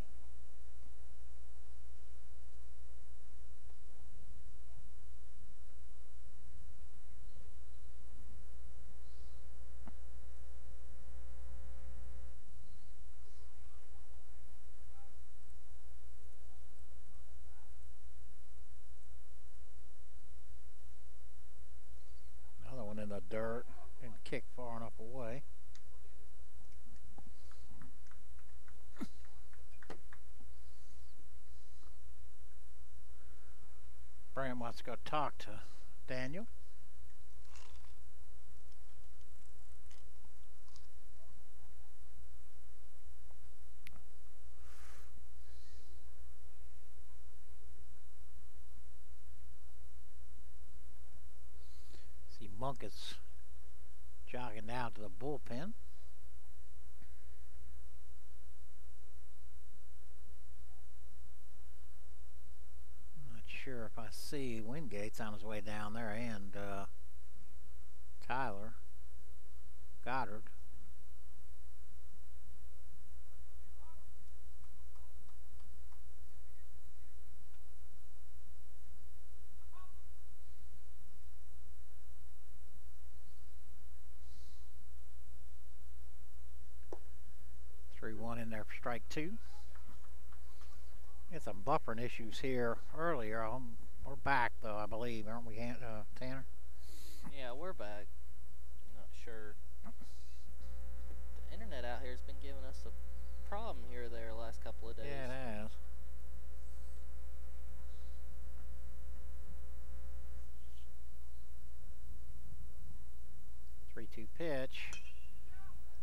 Another one in the dirt and kicked far enough away. Brant wants to go talk to Daniel. See Monk is jogging down to the bullpen. Sure if I see Wingate's on his way down there, and Tyler Goddard. In there for strike 2. Had some buffering issues here earlier. We're back though, I believe, aren't we, Tanner? Yeah, we're back. Not sure. The internet out here has been giving us a problem here or there the last couple of days. Yeah, it has. Three-two pitch.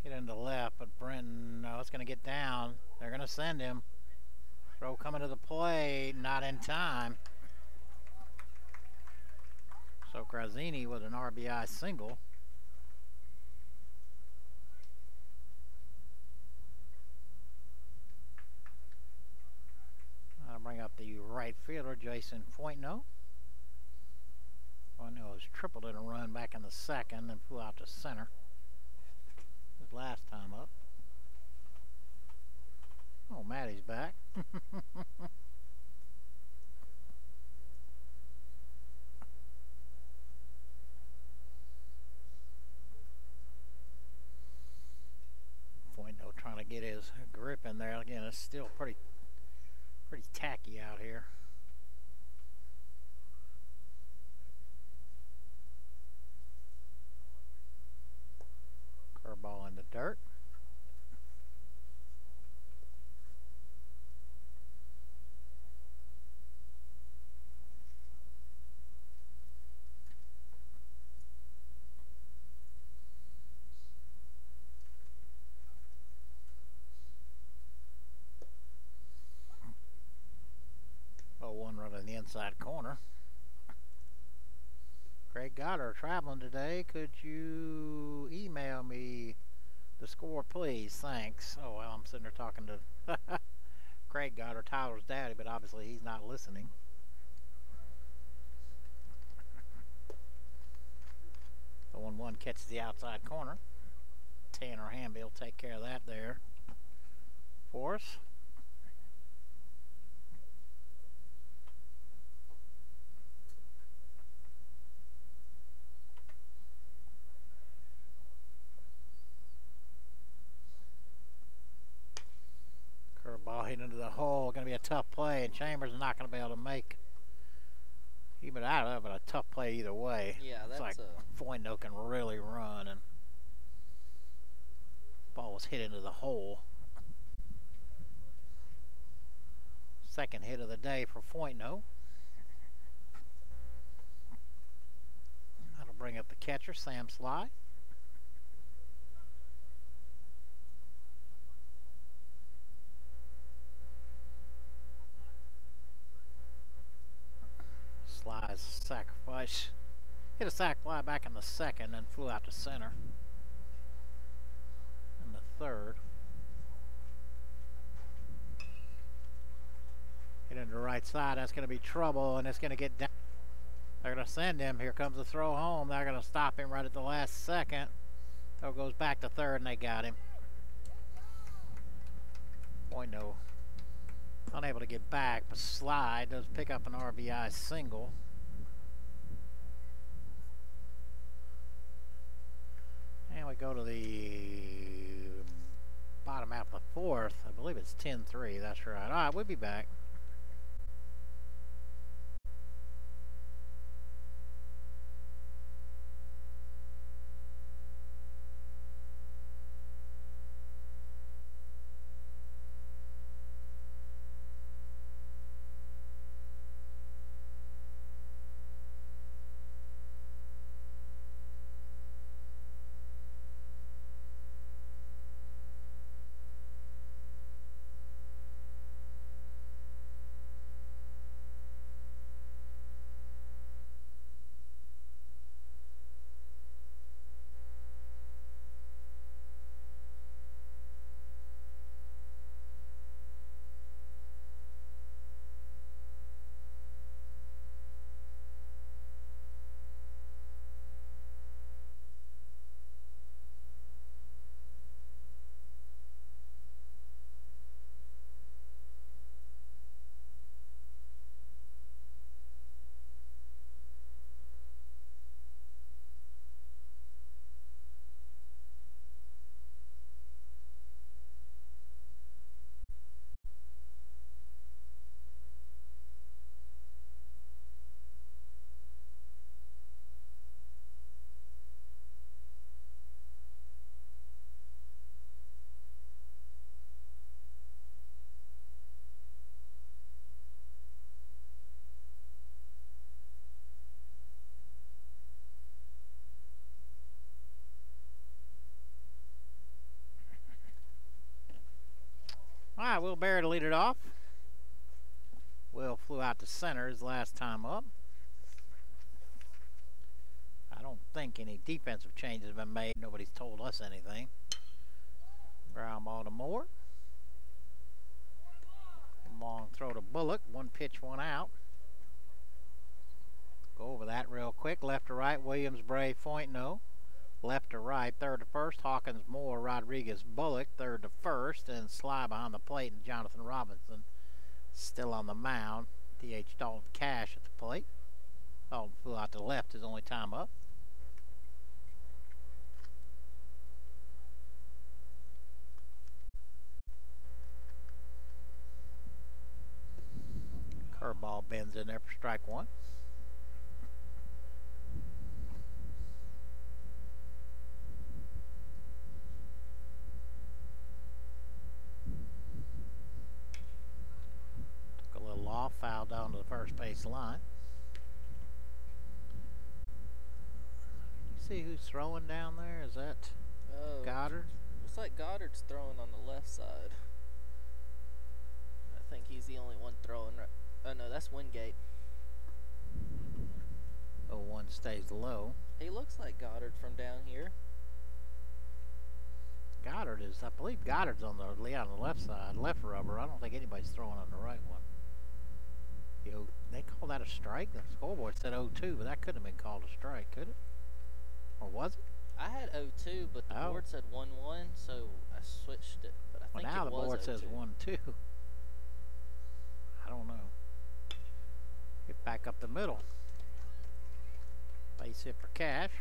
Hit into left, but Brenton, no, it's going to get down. They're going to send him. Throw coming to the plate, not in time. So Grazzini with an RBI single. I'll bring up the right fielder, Jason Foytno. Foytno has tripled in a run back in the second and flew out to center his last time up. Oh, Matty's back. Foytno trying to get his grip in there. Again, it's still pretty tacky out here. Curveball in the dirt. One run in the inside corner. Craig Goddard traveling today. Could you email me the score, please? Thanks. Oh, well, I'm sitting there talking to Craig Goddard, Tyler's daddy, but obviously he's not listening. The 1-1 catches the outside corner. Tanner Hamby will take care of that there for us. Ball hit into the hole. Going to be a tough play, and Chambers is not going to be able to make even out of it, but a tough play either way. Yeah, that's like Foytno can really run, and ball was hit into the hole. Second hit of the day for Foytno. That'll bring up the catcher, Sam Sly. Sly's sacrifice. Hit a sac fly back in the second and flew out to center in the third. Hit into the right side. That's going to be trouble, and it's going to get down. They're going to send him. Here comes the throw home. They're going to stop him right at the last second. So it goes back to third, and they got him. Boy, no. Unable to get back, but slide does pick up an RBI single. And we go to the bottom half of the fourth. I believe it's 10-3. That's right. All right, we'll be back. All right, Will Barrett to lead it off. Will flew out to center his last time up. I don't think any defensive changes have been made. Nobody's told us anything. Ground ball to Moore. Long throw to Bullock. One pitch, one out. Go over that real quick. Left to right, Williams, Bray, Foytno. Left to right, third to first, Hawkins, Moore, Rodriguez, Bullock, third to first, and Sly behind the plate, and Jonathan Robinson still on the mound. DH Dalton Cash at the plate. Dalton flew out to left his only time up. Curveball bends in there for strike one. Off, foul down to the first base line. You see who's throwing down there? Is that Goddard? Looks like Goddard's throwing on the left side. I think he's the only one throwing. Oh no, that's Wingate. 0-1 stays low. He looks like Goddard from down here. Goddard is, I believe Goddard's on the left side, left rubber. I don't think anybody's throwing on the right one. They call that a strike? The scoreboard said 0-2, but that couldn't have been called a strike, could it? Or was it? I had 0-2, but the board said 1-1, so I switched it. But I think now it the was board 0-2. says 1-2. I don't know. Get back up the middle. Base hit for Cash.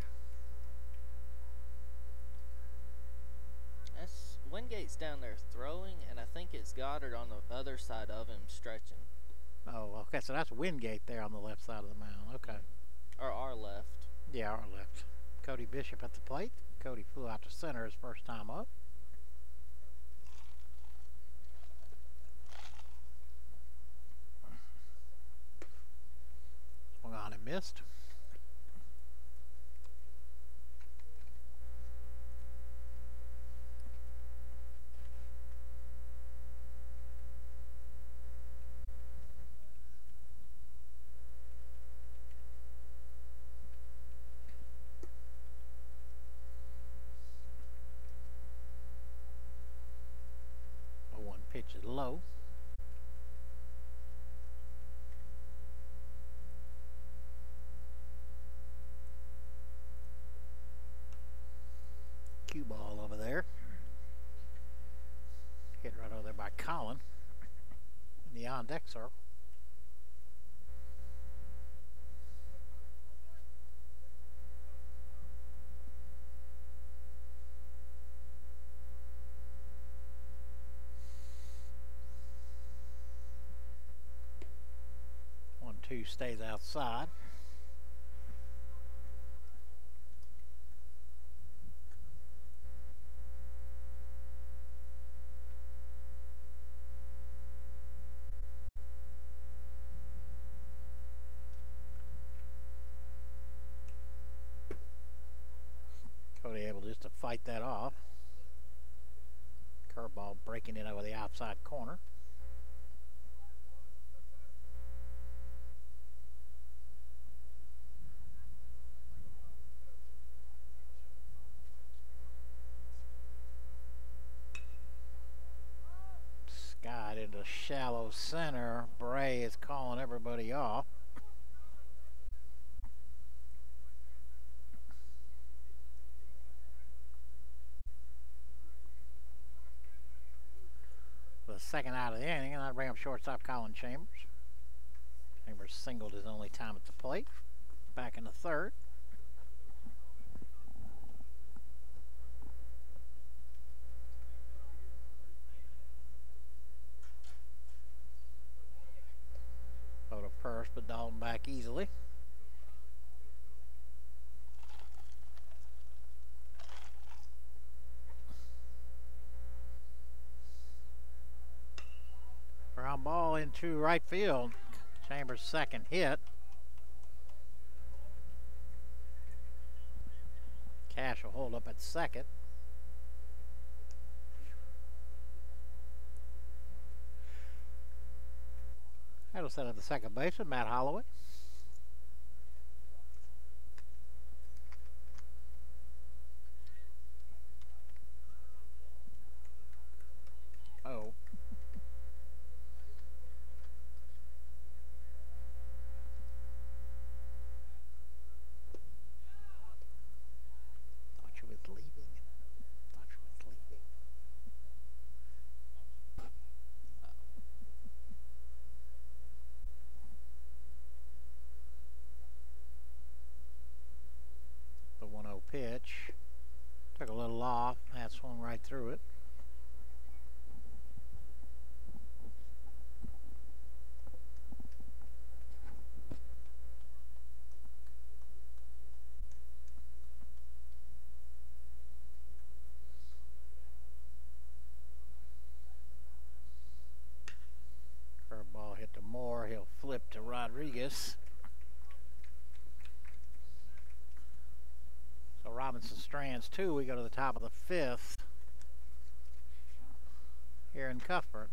That's Wingate's down there throwing, and I think it's Goddard on the other side of him stretching. Oh, okay, so that's Wingate there on the left side of the mound. Okay. Or our left. Yeah, our left. Cody Bishop at the plate. Cody flew out to center his first time up. Swung on and missed. Pitch is low. on deck circle. One, two stays outside. Cody able just to fight that off. Curveball breaking it over the outside corner. Scott into shallow center. Bray is calling everybody off. The second out of the inning, and I bring up shortstop Colin Chambers. Chambers singled his only time at the plate. Back in the third. Go to first, but Dalton back easily. Ground ball into right field. Chambers' second hit. Cash will hold up at second. That'll set up the second baseman, Matt Holloway. Oh. Thought you was leaving. Thought you was leaving. The 1-0 pitch. Took a little off. That swung right through it. Curveball hit to Moore. He'll flip to Rodriguez. So Robinson strands two. We go to the top of the fifth here in Cuthbert.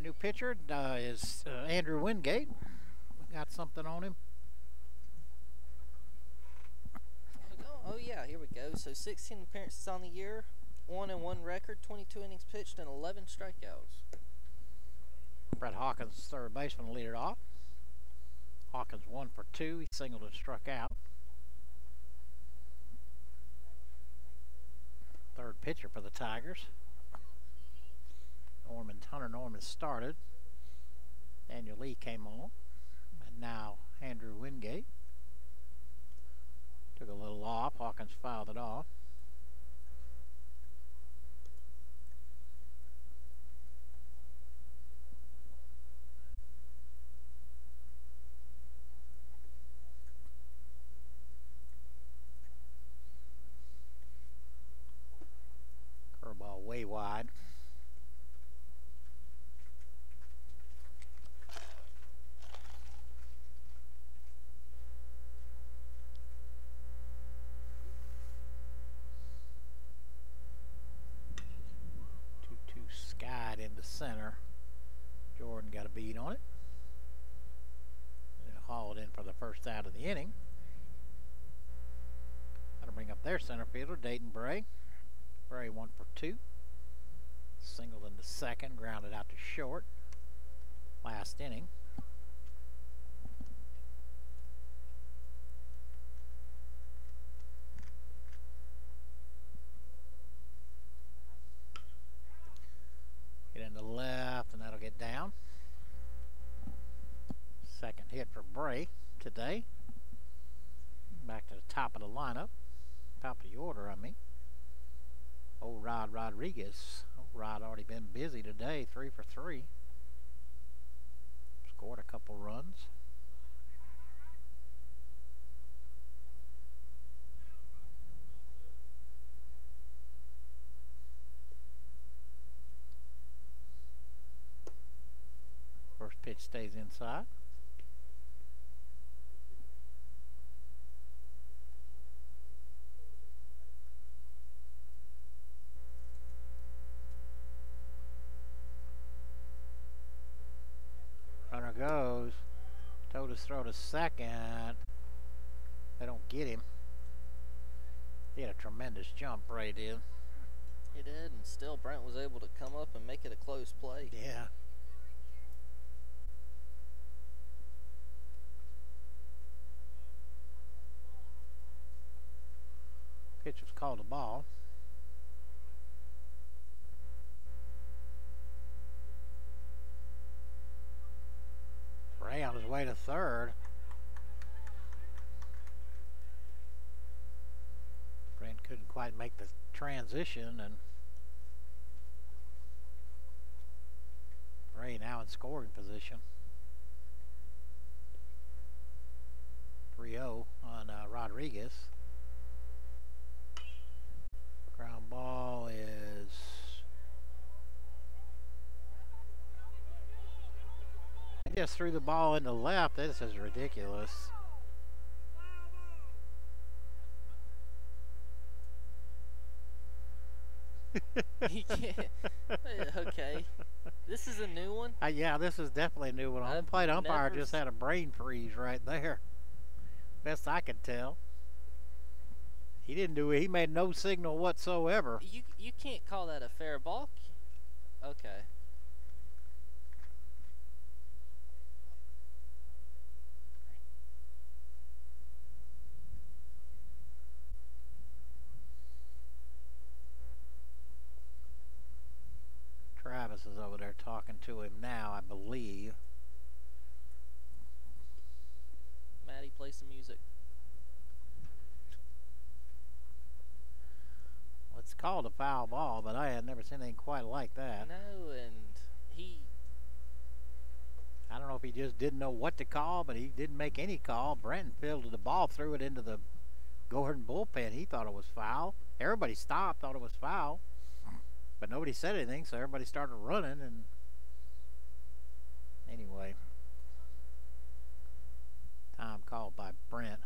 New pitcher is Andrew Wingate. We got something on him. Oh yeah, here we go. So 16 appearances on the year, 1-1 record, 22 innings pitched, and 11 strikeouts. Brett Hawkins, third baseman, will lead it off. Hawkins 1 for 2. He singled and struck out. Third pitcher for the Tigers. Hunter Norman started. Daniel Lee came on. And now Andrew Wingate. Took a little off. Hawkins fouled it off. Curveball way wide. Skied into center. Jordan got a beat on it. And hauled in for the first out of the inning. That'll bring up their center fielder, Dayton Bray. Bray 1 for 2. Singled into second, grounded out to short. Last inning. Get into left, and that'll get down. Second hit for Bray today. Back to the top of the lineup. Top of the order, I mean. Old Rod Rodriguez. Old Rod already been busy today, 3 for 3. Scored a couple runs. First pitch stays inside. Runner goes. Told us throw to second. They don't get him. He had a tremendous jump, Ray did. He did, and still Brent was able to come up and make it a close play. Yeah. Pitch was called a ball. Ray on his way to third. Brent couldn't quite make the transition, and Ray now in scoring position. 3-0 on Rodriguez. Ground ball is I just threw the ball into left. This is ridiculous. Okay. This is a new one? Yeah, this is definitely a new one. Home plate umpire just had a brain freeze right there. Best I could tell. He didn't do it. He made no signal whatsoever. You can't call that a fair ball. Okay. Travis is over there talking to him now, I believe. Maddie, play some music. It's called a foul ball, but I had never seen anything quite like that. No, and I don't know if he just didn't know what to call, but he didn't make any call. Brenton fielded the ball, threw it into the Gordon bullpen. He thought it was foul. Everybody stopped, thought it was foul. But nobody said anything, so everybody started running, and anyway. Time called by Brent.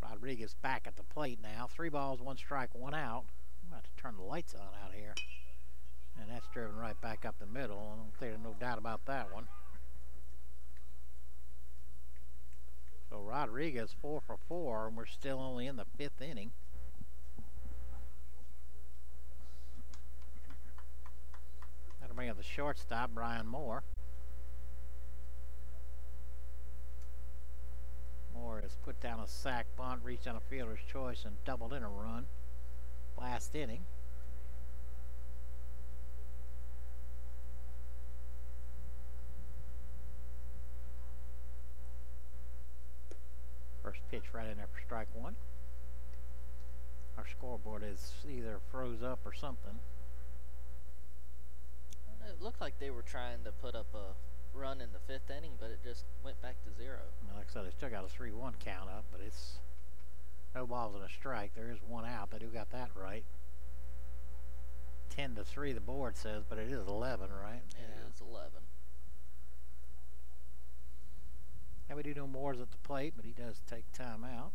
Rodriguez back at the plate now. 3 balls, 1 strike, 1 out. I'm about to turn the lights on out here. And that's driven right back up the middle. I don't think there's no doubt about that one. So Rodriguez 4 for 4, and we're still only in the 5th inning. That'll bring up the shortstop, Brian Moore. Moore has put down a sac bunt, reached on a fielder's choice, and doubled in a run last inning. First pitch right in there for strike one. Our scoreboard is either froze up or something. It looked like they were trying to put up a run in the 5th inning, but it just went back to 0. Like I said, they still got a 3-1 count up, but it's no balls and a strike. There is one out. They do got that right. 10-3 the board says, but it is 11, right? It is 11. And we do no Moore's at the plate, but he does take time out.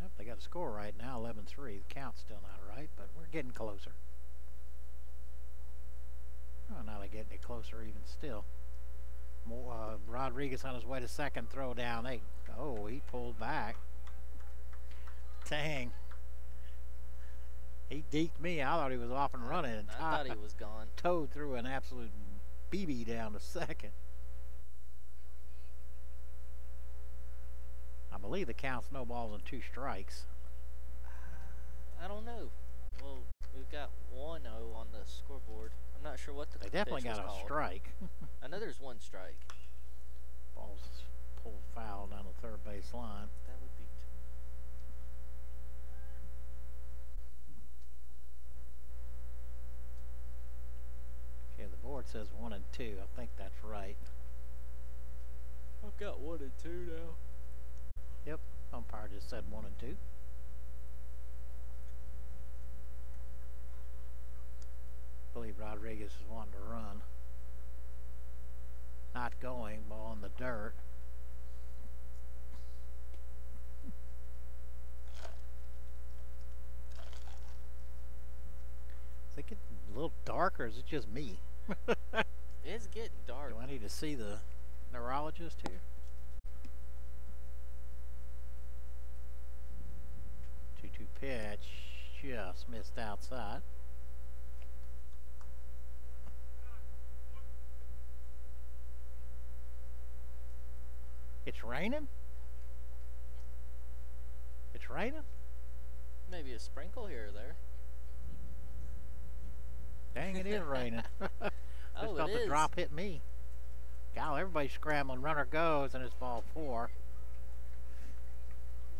Yep, they got a score right now, 11-3. The count's still not right, but we're getting closer. Oh, now they're getting it closer even still. Rodriguez on his way to second, throw down. He pulled back. Dang. He deked me. I thought he was off and running. And I thought he was gone. Towed through an absolute BB down to second. I believe the count's no balls and 2 strikes. I don't know. Well, we've got 1-0 on the scoreboard. I'm not sure what the They definitely got a strike. I know there's 1 strike. Ball's pulled foul down the third base line. That would be 2. Yeah, the board says 1 and 2. I think that's right. I've got 1 and 2 now. Yep, umpire just said 1 and 2. I believe Rodriguez is wanting to run. Not going, ball in the dirt. Is it getting a little dark, or is it just me? It's getting dark. Do I need to see the neurologist here? 2-2 pitch, just missed outside. It's raining? It's raining? Maybe a sprinkle here or there. Dang, it is raining. Just felt the drop hit me. Golly, everybody's scrambling. Runner goes, and it's ball 4.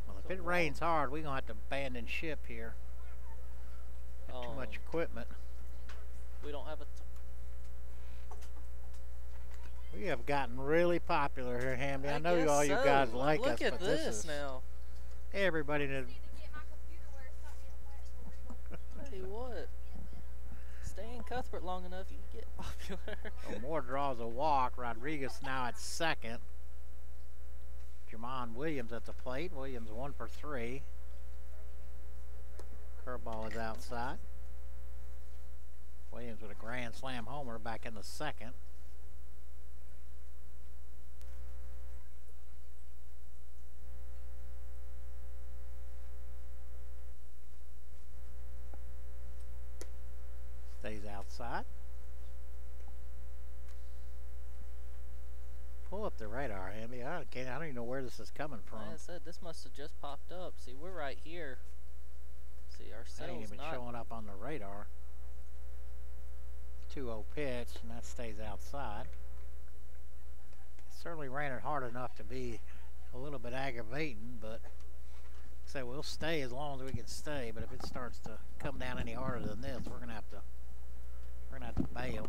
Well, if it rains hard, we're going to have to abandon ship here. Got too much equipment. We don't have a... We have gotten really popular here, Hamby. I know all you guys like us, but this is... Look at this now. Everybody knows. Hey, what? Stay in Cuthbert long enough, you can get popular. Well, Moore draws a walk. Rodriguez now at second. Jamon Williams at the plate. Williams 1 for 3. Curveball is outside. Williams with a grand slam homer back in the second. Stays outside. Pull up the radar, Hamby. I don't even know where this is coming from. Like I said, this must have just popped up. See, we're right here. See, our That ain't cell's even not showing up on the radar. 2-0 pitch, and that stays outside. It's certainly raining hard enough to be a little bit aggravating, but say we'll stay as long as we can stay. But if it starts to come down any harder than this, we're gonna have to bail.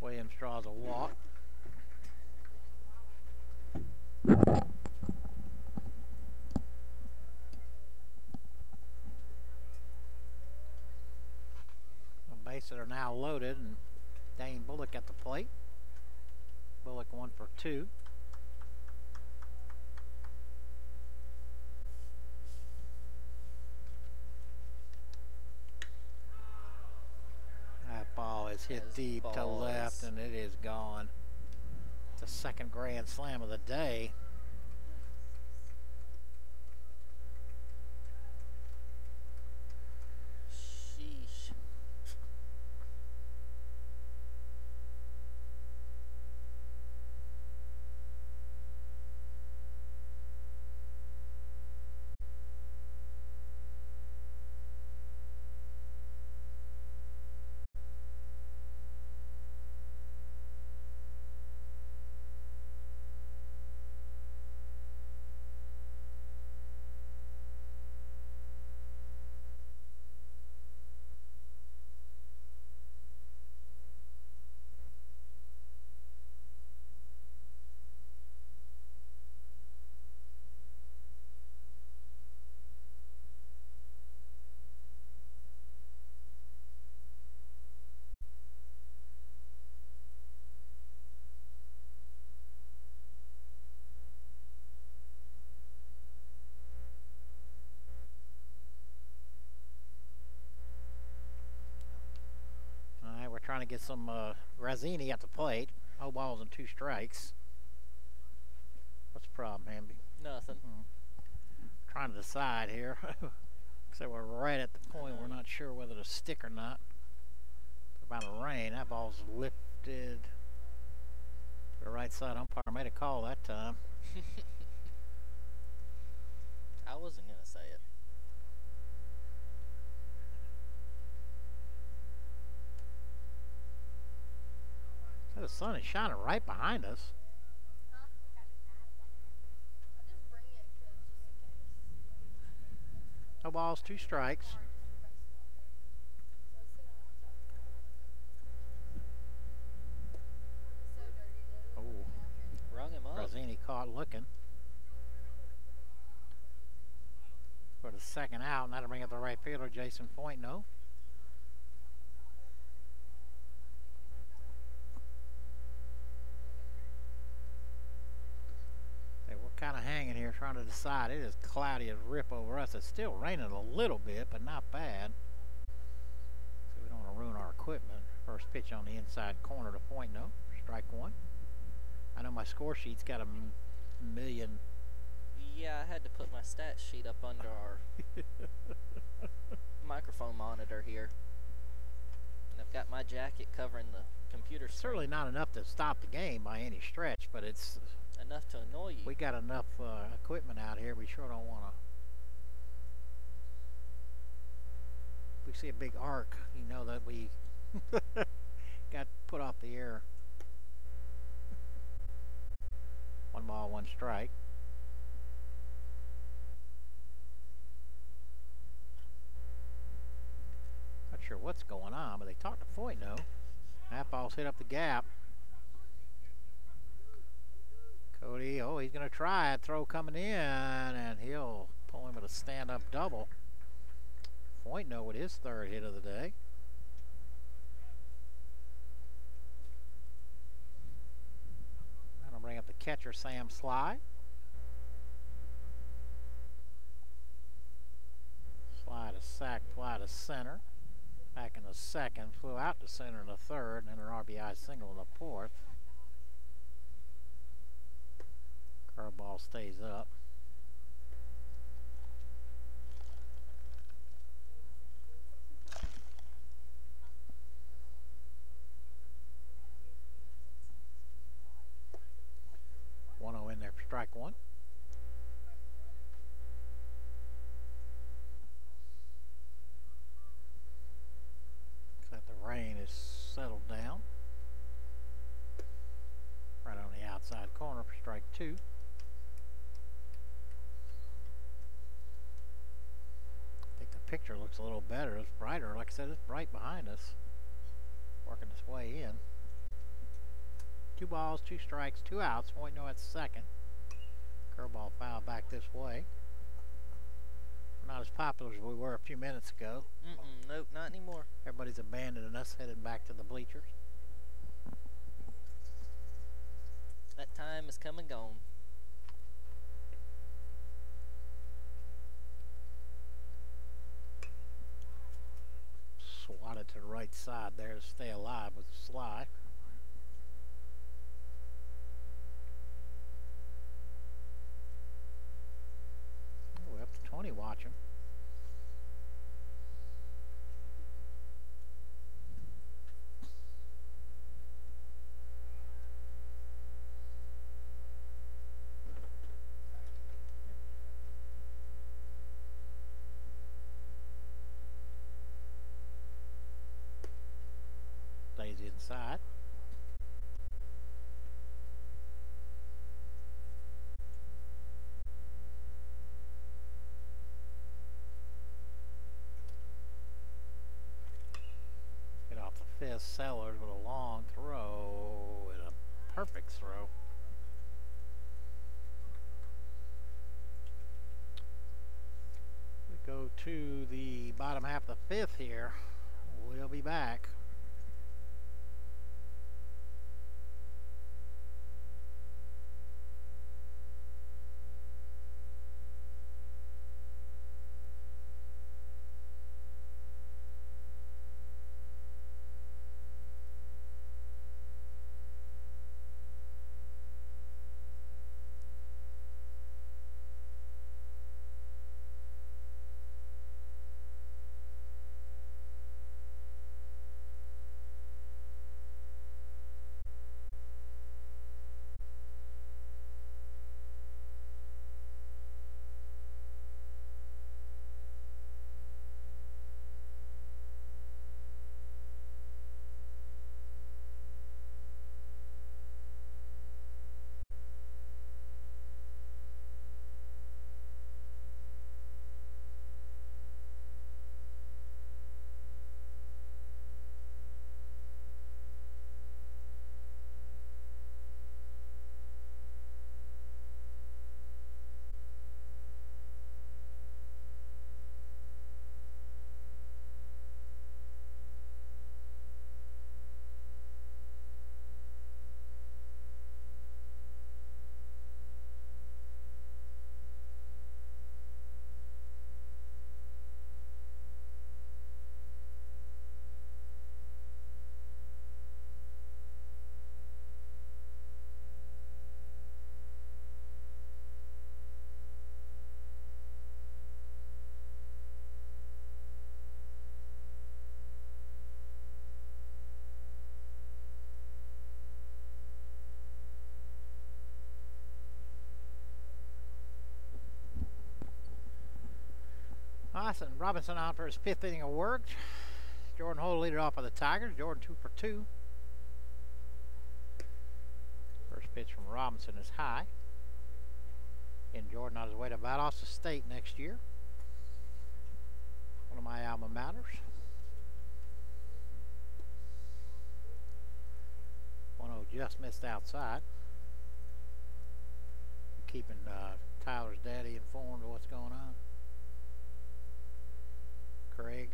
Williams draws a walk. Bases are now loaded, and Dane Bullock at the plate. Bullock 1 for 2. is hit deep to left, and it is gone. It's the second grand slam of the day. Sheesh. Trying to get some Razzini at the plate. No balls and 2 strikes. What's the problem, Hamby? Nothing. Trying to decide here. Except we're right at the point we're not sure whether to stick or not. About to rain. That ball's lifted to the right side. Umpire made a call that time. I wasn't going to say it. The sun is shining right behind us. No balls, 2 strikes. Oh, Rung him up. Razzini caught looking for the second out, and that'll bring up the right fielder, Jason Point. No. Kind of hanging here trying to decide. It is cloudy as rip over us. It's still raining a little bit, but not bad. So we don't want to ruin our equipment. First pitch on the inside corner to Point. No. Strike 1. I know my score sheet's got a million. Yeah, I had to put my stat sheet up under our microphone monitor here. And I've got my jacket covering the computer screen. Certainly not enough to stop the game by any stretch, but it's enough to annoy you. We got enough equipment out here. We sure don't want to. We see a big arc, you know that we got put off the air. 1 ball, 1 strike. Not sure what's going on, but they talked to Foyt, no. That ball's hit up the gap. Cody, oh, he's going to try it. Throw coming in, and he'll pull him with a stand-up double. Foyt with his 3rd hit of the day. That'll bring up the catcher, Sam Sly. Sly to sack, fly to center. Back in the 2nd, flew out to center in the 3rd, and then an RBI single in the 4th. Curveball stays up. In there for strike 1. Looks like the rain is settled down. Right on the outside corner for strike 2. I think the picture looks a little better. It's brighter. Like I said, it's bright behind us. Working its way in. 2 balls, 2 strikes, 2 outs. Point no at 2nd. Curveball foul back this way. We're not as popular as we were a few minutes ago. Nope, not anymore. Everybody's abandoning us, heading back to the bleachers. That time is come and gone. Swatted to to the right side there to stay alive with the slide. Oh, we're up to 20 watching. Stays inside. Get off the fifth. Sellers with a long throw and a perfect throw. We go to the bottom half of the fifth here. We'll be back. Awesome. Robinson on for his fifth inning of work. Jordan Holt lead it off by the Tigers. Jordan 2 for 2. First pitch from Robinson is high. And Jordan on his way to Valdosta State next year. One of my alma maters. 1-0 just missed outside. Keeping Tyler's daddy informed of what's going on. Craig.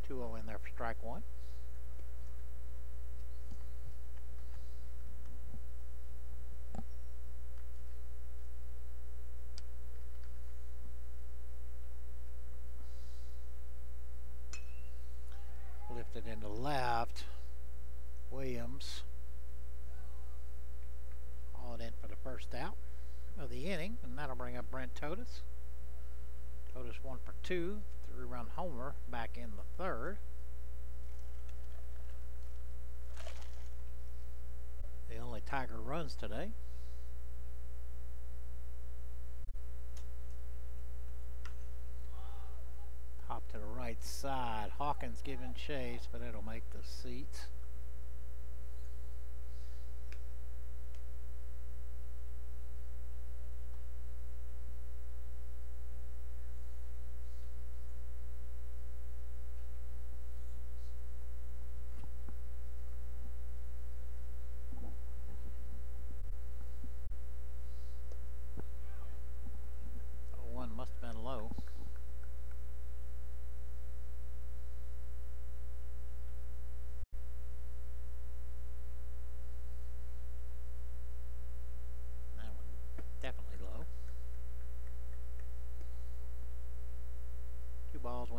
2-0 in there for strike one. Lifted into left. Williams. Hauled in for the first out of the inning, and that'll bring up Brent Totus. Totus 1 for 2, 3-run homer back in the third. The only Tiger runs today. Hop to the right side. Hawkins giving chase, but it'll make the seats.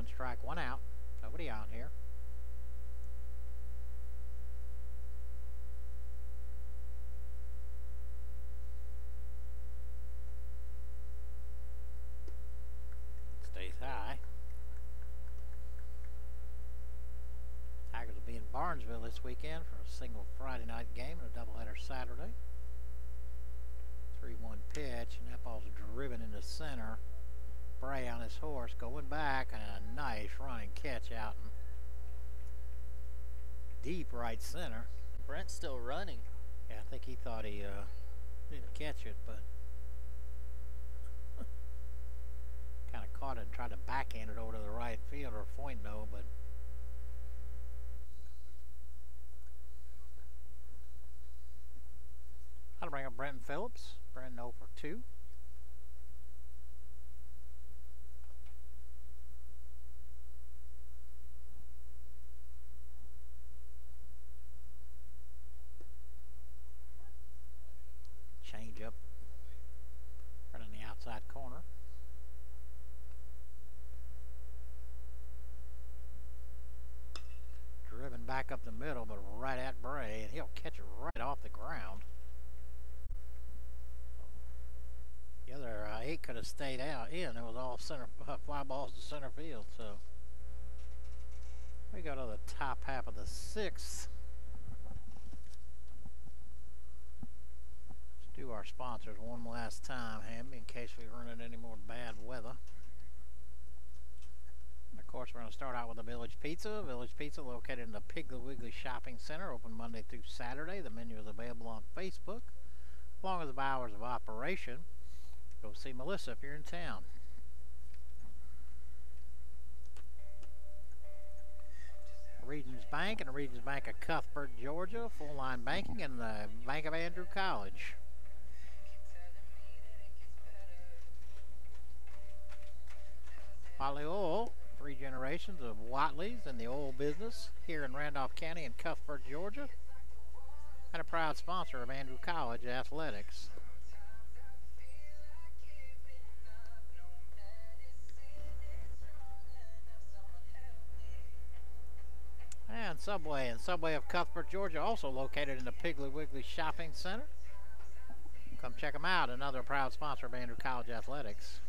Strike, one out. Nobody on here. Stays high. Tigers will be in Barnesville this weekend for a single Friday night game and a doubleheader Saturday. 3-1 pitch, and that ball's driven into center. Bray on his horse going back, and a nice running catch out in deep right center. Brent's still running. Yeah, I think he thought he didn't catch it, but kind of caught it and tried to backhand it over to the right field or Foyno, but I'll bring up Brenton Phillips. Brenton 0 for 2. Change up right on the outside corner. Driven back up the middle, but right at Bray, and he'll catch it right off the ground. The other 8 could have stayed out in. It was all center fly balls to center field. So we go to the top half of the 6th. Let's do our sponsors one last time, Ham, in case we run into any more bad weather. And of course, we're going to start out with the Village Pizza. Village Pizza, located in the Piggly Wiggly Shopping Center, open Monday through Saturday. The menu is available on Facebook, along with the hours of operation. Go see Melissa if you're in town. Regions Bank and the Regions Bank of Cuthbert, Georgia. Full line banking and the Bank of Andrew College. Watley Oil, 3 generations of Watleys in the oil business here in Randolph County and Cuthbert, Georgia. And a proud sponsor of Andrew College Athletics. And Subway of Cuthbert, Georgia, also located in the Piggly Wiggly Shopping Center. Come check them out, another proud sponsor of Andrew College Athletics.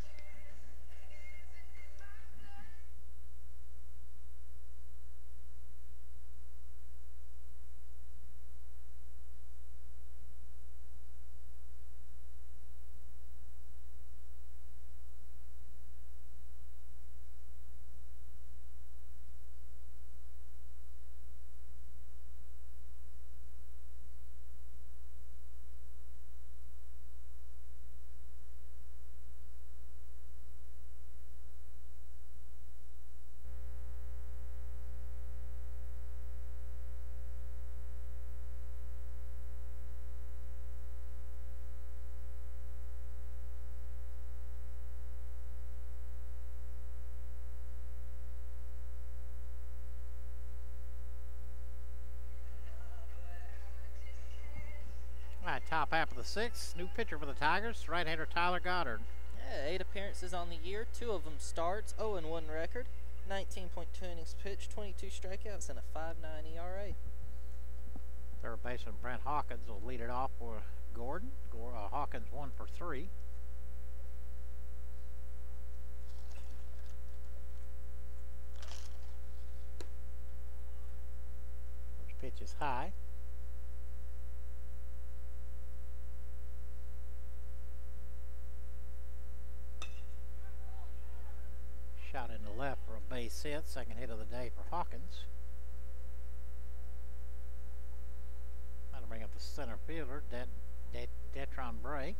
Top half of the 6th. New pitcher for the Tigers, right-hander Tyler Goddard. Yeah, 8 appearances on the year, 2 of them starts, 0-1 record, 19.2 innings pitched, 22 strikeouts, and a 5.9 ERA. Third baseman Brent Hawkins will lead it off for Gordon. Hawkins 1 for 3. First pitch is high. Shot into left for a base hit. Second hit of the day for Hawkins. That'll bring up the center fielder, Detron Bray.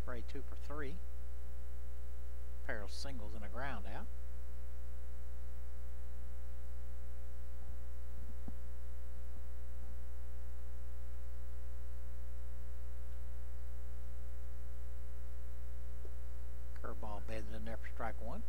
Bray 2 for 3. Pair of singles and a ground out. Curveball bends in there for strike 1.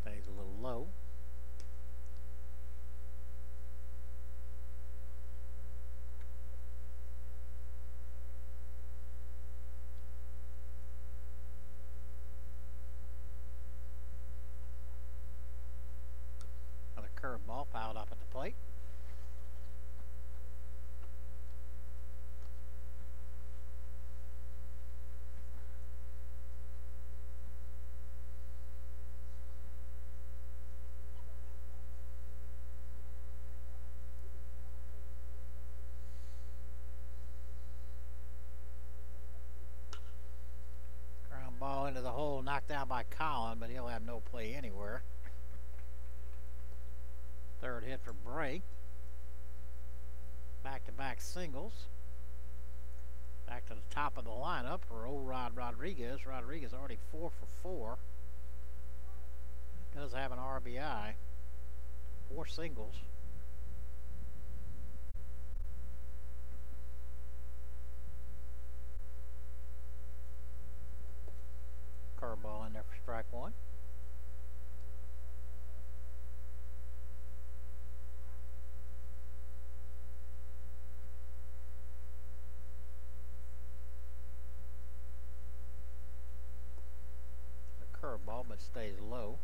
Stays a little low. Curveball piled up at the plate. Ground ball into the hole, knocked out by Collin, but he'll have no play anywhere. Third hit for Bray. Back-to-back singles. Back to the top of the lineup for old Rod Rodriguez. Rodriguez already 4 for 4. Does have an RBI. 4 singles. Curveball in there for strike 1. Curveball, but stays low.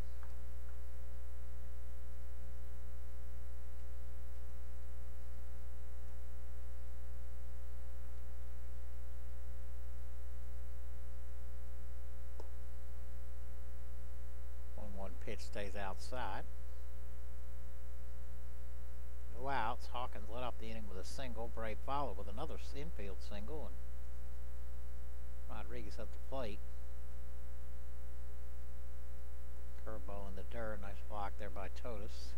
One pitch stays outside. No outs. Hawkins led off the inning with a single. Bray followed with another infield single, and Rodriguez at the plate. Curveball in the dirt. Nice block there by Totus.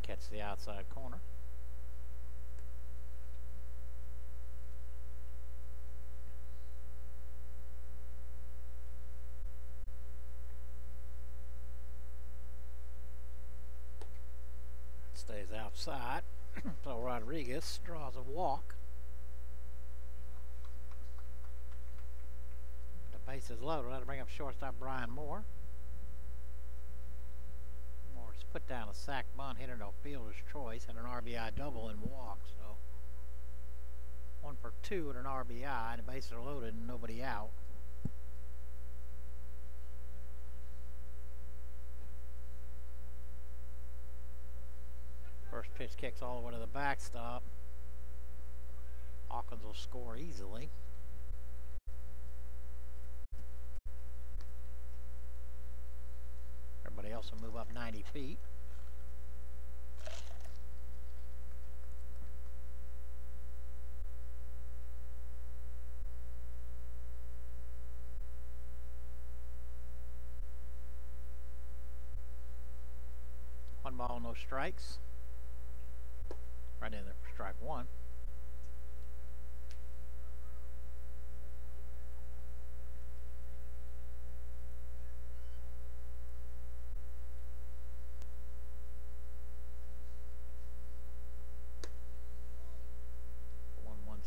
Catch the outside corner. Stays outside. So Rodriguez draws a walk. The base is loaded. That'll bring up shortstop Brian Moore. Moore's put down a sac bunt, hit no fielder's choice, and an RBI double and walk. So 1 for 2 at an RBI, and the bases are loaded and nobody out. First pitch kicks all the way to the backstop. Hawkins will score easily. Everybody else will move up 90 feet. One ball, no strikes. Right in there for strike 1.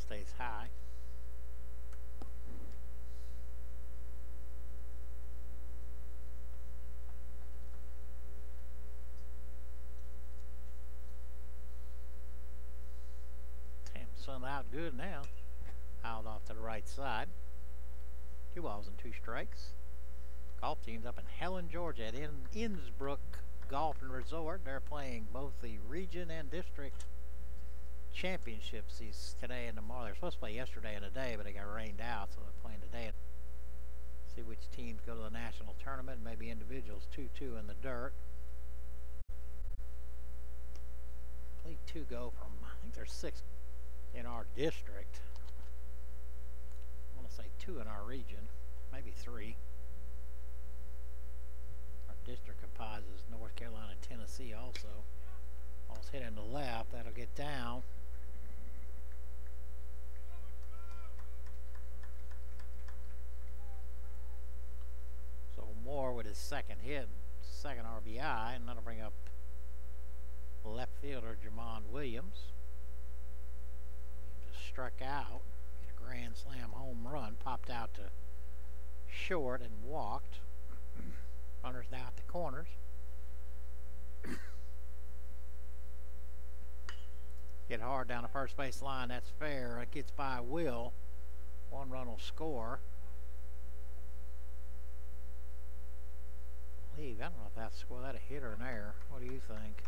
Stays high. Samson out good now. Fouled off to the right side. 2 balls and 2 strikes. Golf team's up in Helen, Georgia at Innsbruck Golf and Resort. They're playing both the region and district championships today and tomorrow. They're supposed to play yesterday and today, but it got rained out, so they're playing today. See which teams go to the national tournament, maybe individuals. 2-2 in the dirt. I believe 2 go from, I think there's 6 in our district. I want to say 2 in our region, maybe 3. Our district comprises North Carolina and Tennessee also. Ball's hit in the left, that'll get down. So Moore with his second hit, second RBI, and that'll bring up left fielder Jamon Williams. Just struck out, hit a grand slam home run, popped out to short and walked. Runners now at the corners. Hit hard down the first base line. That's fair. It gets by Will. 1 run will score. I don't know if that's score that a hit or an error. What do you think?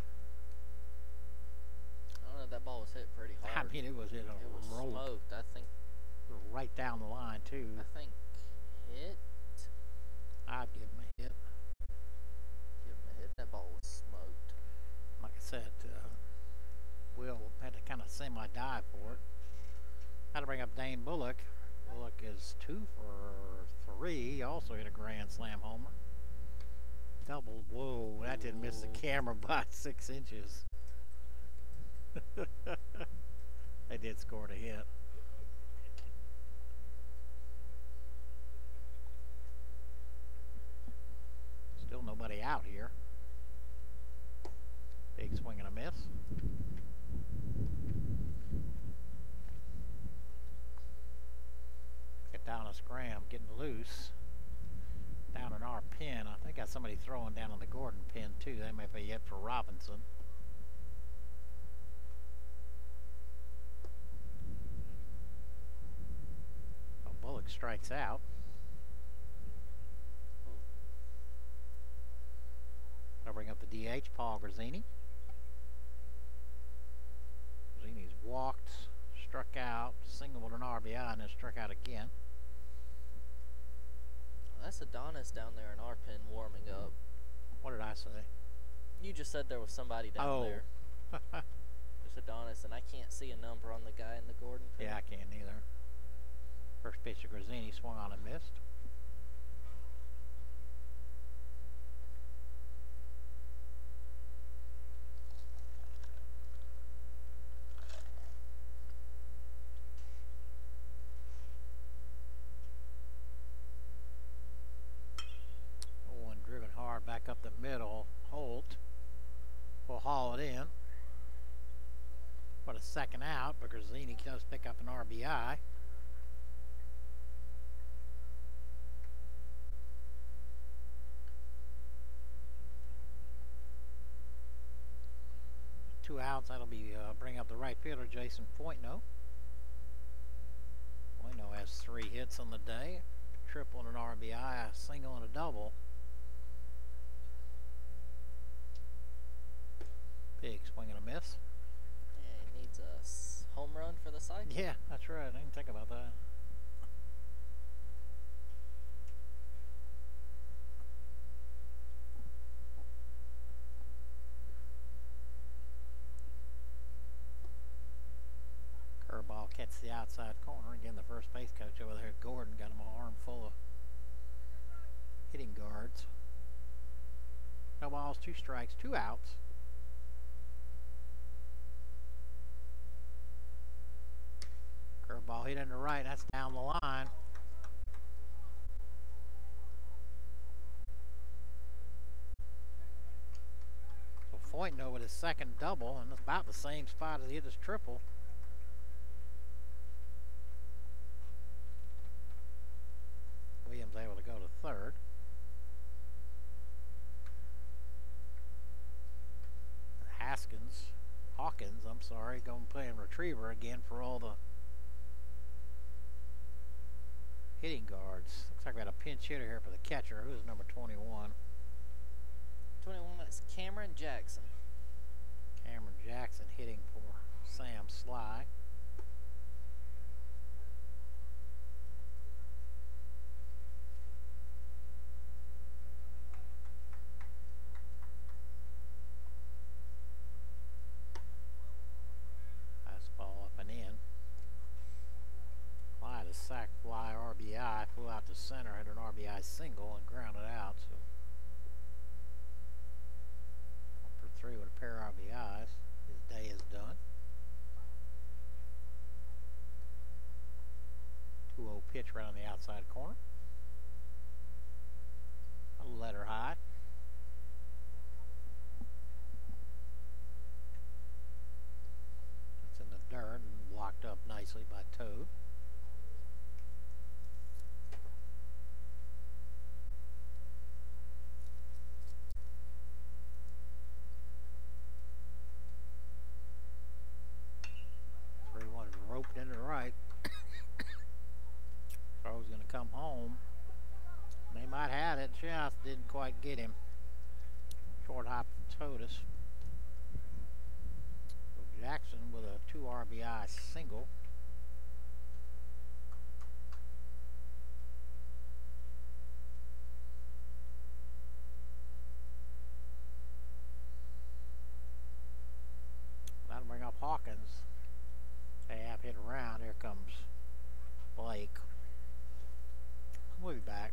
I don't know. That ball was hit pretty hard. I mean, it was hit a It was roll. smoked. I think. Right down the line too. I think hit. I'd give him a hit. Give him a hit. That ball was smoked. Like I said, Will had to kind of semi-dive for it. Had to bring up Dane Bullock. Bullock is 2 for 3. He also hit a grand slam homer. Double. Whoa, that didn't miss the camera by 6 inches. They did score a hit. Still nobody out here. Big swing and a miss. Get down a scram, getting loose. Down in our pin. I think got somebody throwing down on the Gordon pin too. They may be it for Robinson. Oh, Bullock strikes out. I'll bring up the DH, Paul Grazzini. Grazzini's walked, struck out, singled an RBI, and then struck out again. That's Adonis down there in our pen warming up. What did I say? You just said there was somebody down there. There's Adonis, and I can't see a number on the guy in the Gordon pen. Yeah, I can't either. First pitch to Grazzini, swung on and missed. Back up the middle. Holt will haul it in. But a second out, but Grazzini does pick up an RBI. Two outs. That'll be bring up the right fielder, Jason Foytno. Foytno has 3 hits on the day, a triple and an RBI, a single and a double. Big swing and a miss. Yeah, he needs a home run for the side. Yeah, that's right. I didn't think about that. Curveball catches the outside corner. Again, the first base coach over there, Gordon, got him an arm full of hitting guards. No balls, 2 strikes, 2 outs. Curveball hit into right. That's down the line. So Foytno with his second double, and it's about the same spot as he hit his triple. Williams able to go to third. Hawkins, I'm sorry, going playing retriever again for all the hitting guards. Looks like we had a pinch hitter here for the catcher. Who's number 21? 21, that's Cameron Jackson. Cameron Jackson hitting for Sam Sly. Fastball up and in. Clyde a sac fly RBI, flew out to center, had an RBI single and grounded out. So 1 for 3 with a pair of RBIs. His day is done. 2-0 pitch right on the outside corner. A letter high. That's in the dirt and blocked up nicely by Toad. had it just didn't quite get him. Short hop Totus. So Jackson with a 2 RBI single. That'll bring up Hawkins. They have hit around. Here comes Blake. We'll be back.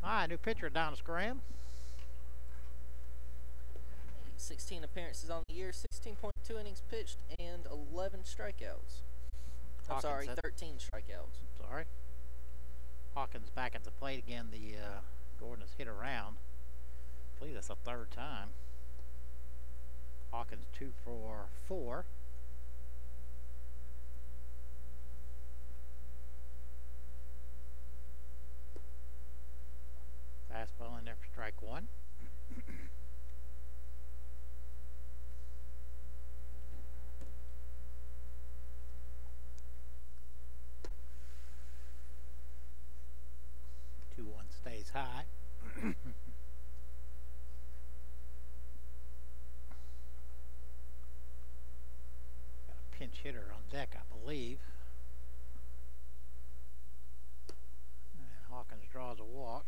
Alright, new pitcher, Adonis Graham. 16 appearances on the year, 16.2 innings pitched, and 11 strikeouts. I'm sorry, 13 strikeouts. Sorry. Hawkins back at the plate again. The Gordon has hit around. I believe that's the third time. Hawkins 2 for 4. Fastball in there for strike 1. Stays high. Got a pinch hitter on deck, I believe. And Hawkins draws a walk.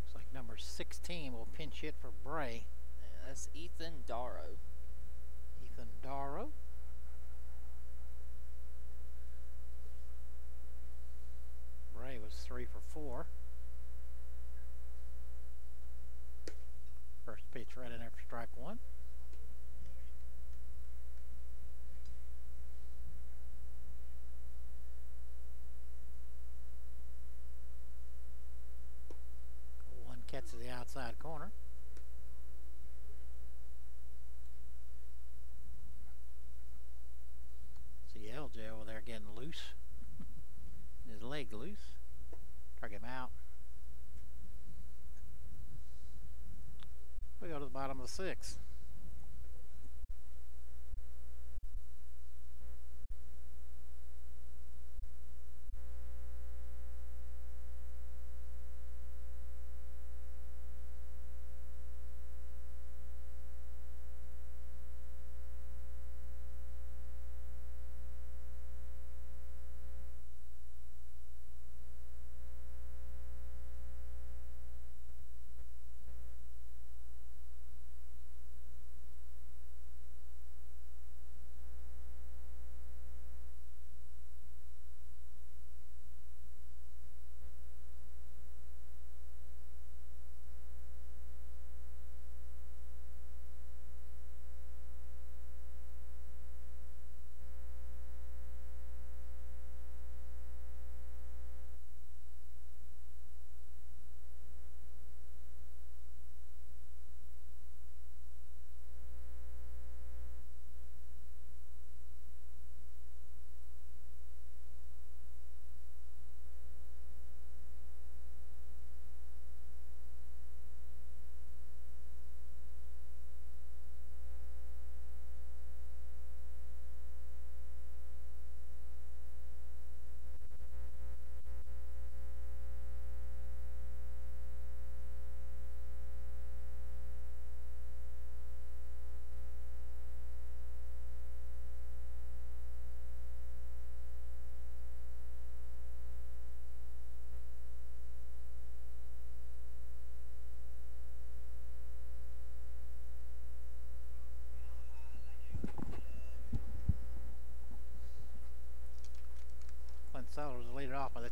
Looks like number 16 will pinch hit for Bray. Yeah, that's Ethan Darrow. Ethan Darrow. Bray was 3 for 4. First pitch right in there for strike 1. One catches the outside corner. See LJ over there getting loose. His leg loose. Drag him out. We go to the bottom of the 6th.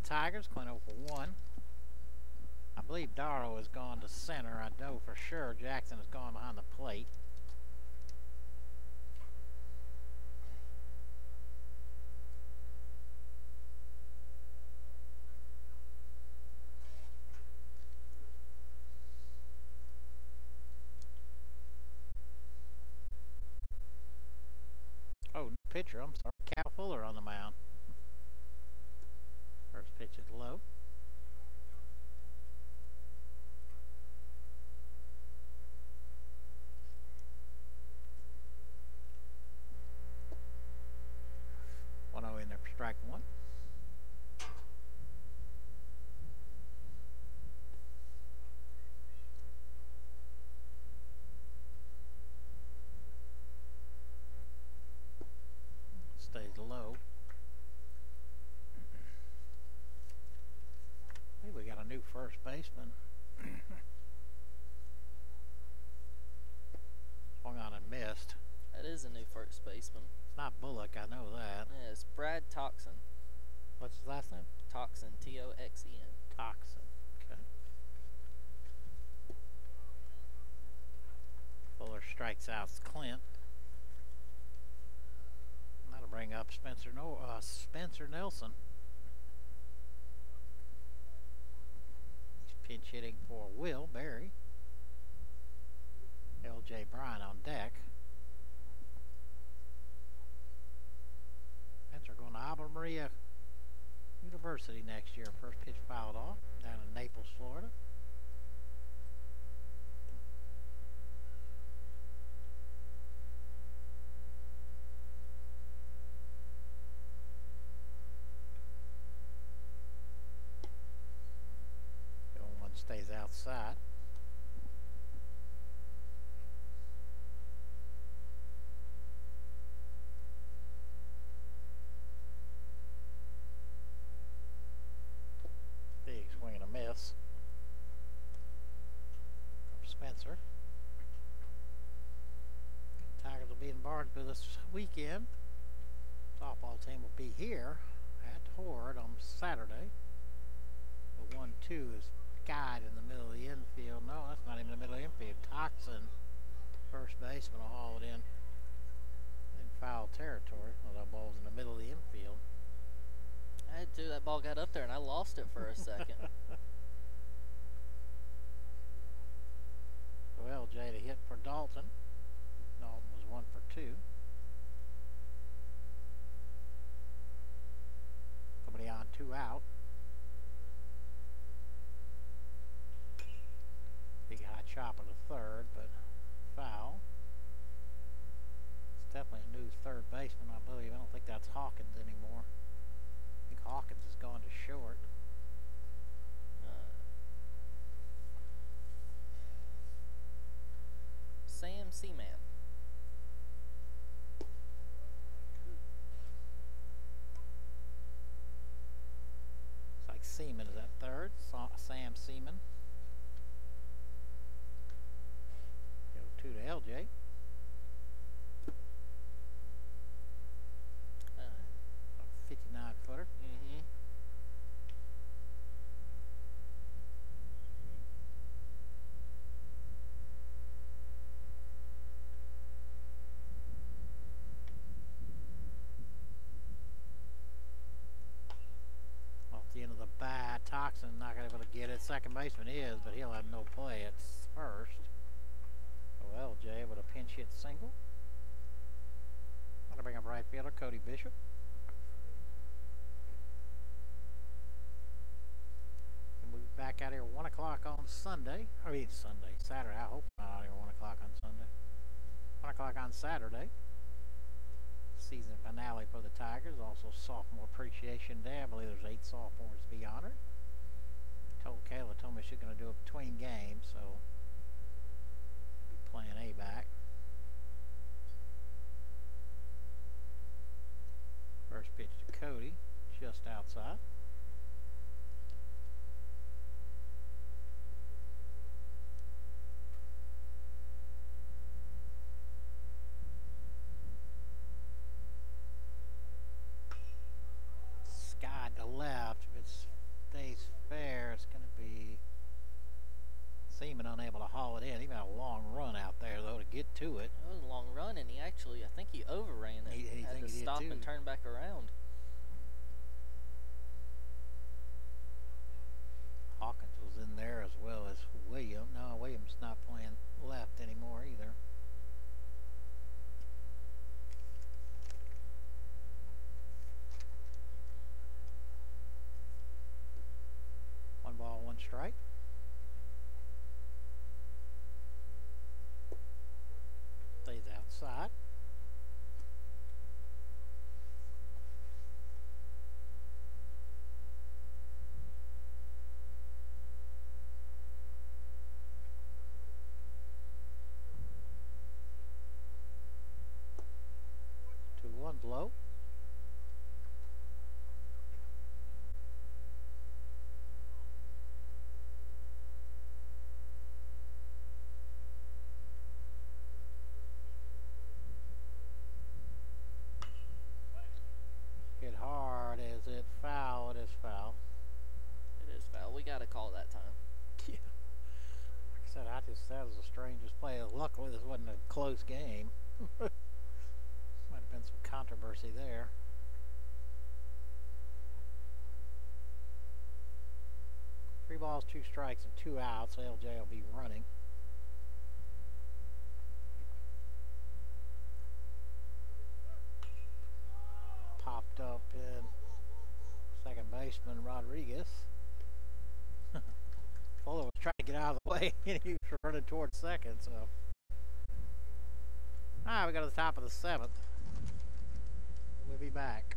Tigers. Clint 0 for 1. I believe Darrow has gone to center. I know for sure Jackson has gone behind the plate. Oh, pitcher, I'm sorry. Cal Fuller on the mound. First pitch is low. In there for strike one. Stays low. Hey, we got a new first baseman. Swung on and missed. That is a new first baseman. It's not Bullock, I know that. Yeah, it's Brad Toxin. What's his last name? Toxin, T-O-X-E-N. Toxin. Okay. Fuller strikes out Clint. That'll bring up Spencer Nelson. He's pinch hitting for Will Berry. L.J. Bryan on deck. Mets are going to Ave Maria University next year. First pitch fouled off down in Naples, Florida. The only one stays outside. Big swing and a miss from Spencer. The Tigers will be in Barnesville this weekend. Softball team will be here at Horde on Saturday. The 1-2 is Guide in the middle of the infield. No, that's not even the middle of the infield. Toxin, first baseman, will haul it in foul territory. Well, that ball's in the middle of the infield. I had to. That ball got up there and I lost it for a second. Well, Jay to hit for Dalton. Dalton was 1 for 2. Somebody on, 2 out. Big high chop on the third, but foul. It's definitely a new third baseman, I believe. I don't think that's Hawkins anymore. I think Hawkins has gone to short. Sam Seaman. It's like Seaman is at third. Sam Seaman. Go 2 to LJ. A 59-footer. Mm-hmm. Off the end of the bat, Toxin not going to be able to get it. Second baseman is, but he'll have no play at first. So LJ with a pinch hit single. Going to bring up right fielder Cody Bishop. And we'll be back out here 1 o'clock on Sunday. Saturday. I hope not out here 1 o'clock on Sunday. 1 o'clock on Saturday. Season finale for the Tigers. Also sophomore appreciation day. I believe there's 8 sophomores to be honored. Kayla told me she's going to do it between games, so I'll be playing A back. First pitch to Cody, just outside. Sky to left. If it's get to it. It was a long run, and I think he overran it. He had to stop and turn back around. Hawkins was in there as well as William. No, William's not playing left anymore either. One ball, one strike. Stays outside. One's low. Hit hard. Is it foul? It is foul. It is foul. We got to call that time. Yeah. Like I said, that was the strangest play. Luckily, this wasn't a close game. Might have been some controversy there. Three balls, two strikes, and two outs. LJ will be running. Popped up in second baseman Rodriguez. Fuller was trying to get out of the way, and he was running towards second. So, all right, we go to the top of the seventh. We'll be back.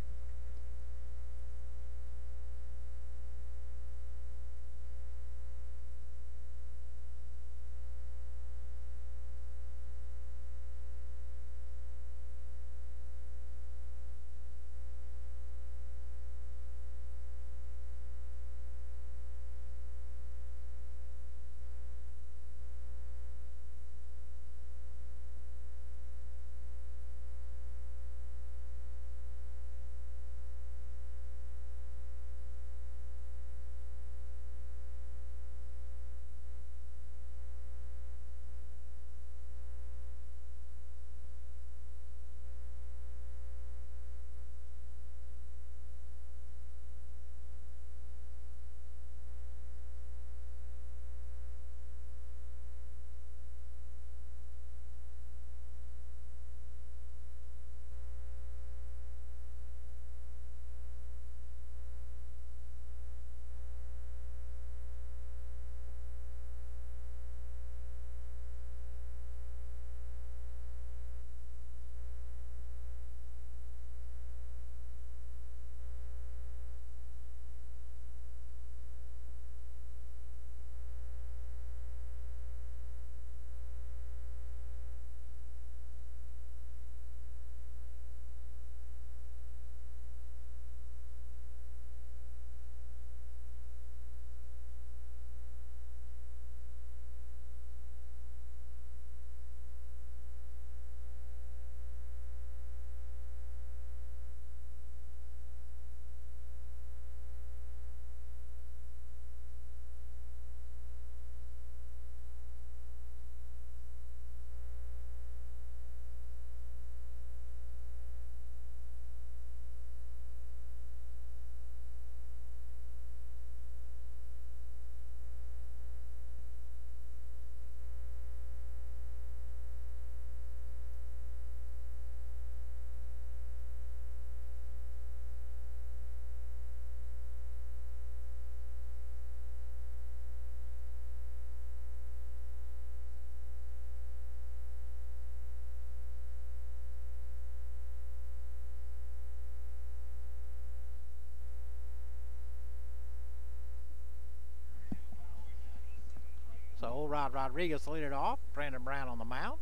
So old Rod Rodriguez lead it off. Brandon Brown on the mound.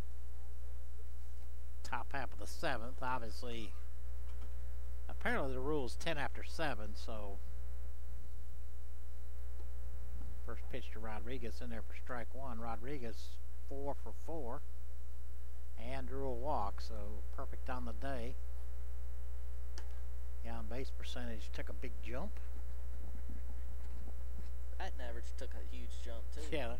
Top half of the seventh. Obviously, apparently the rule is 10 after 7, so first pitch to Rodriguez in there for strike one. Rodriguez 4 for 4 and drew a walk, so perfect on the day. Yeah, on base percentage took a big jump. Batting average took a huge jump too. Yeah.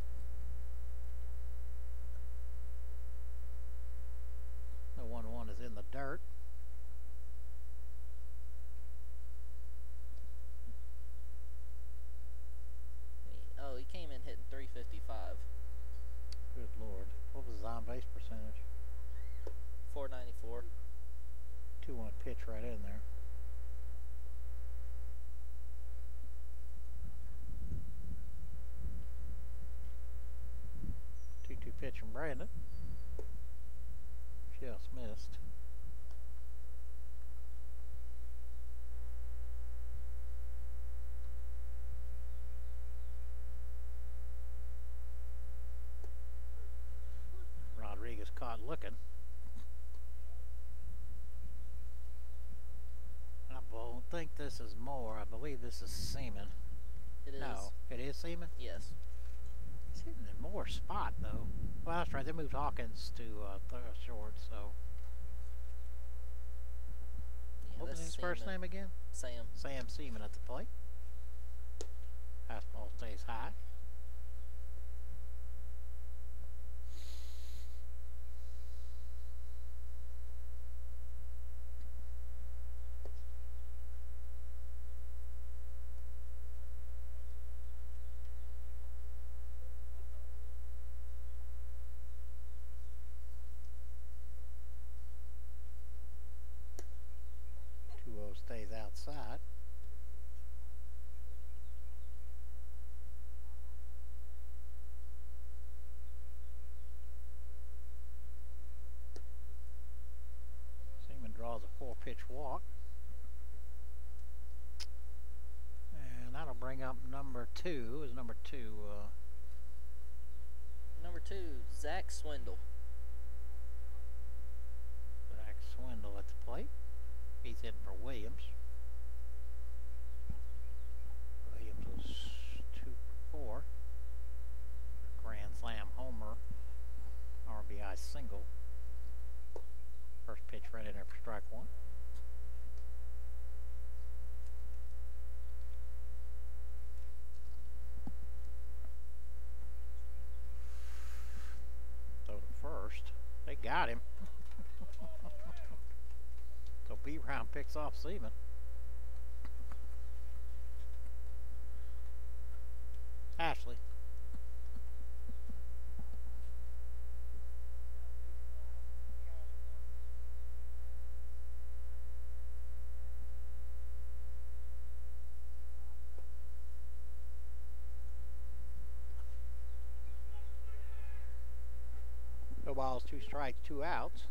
on base percentage? 494. 2-1 pitch right in there. 2-2 pitch from Brandon. Just missed. Rodriguez caught looking. I don't think this is Moore. I believe this is Seaman. It is. No, it is Seaman? Yes. He's hitting in Moore's spot, though. Well, that's right. They moved Hawkins to short, so. Yeah, What was his first name again? Sam. Sam Seaman at the plate. Fastball stays high. Stays outside. Seaman draws a 4-pitch walk. And that'll bring up number 2. Is number 2? Number 2, Zach Swindle. Zach Swindle at the plate. He's hitting for Williams. Williams was 2 for 4. Grand slam homer. RBI single. First pitch right in there for strike 1. Throw to first. They got him. So B-Round picks off Seaman. Ashley. No balls, 2 strikes, 2 outs.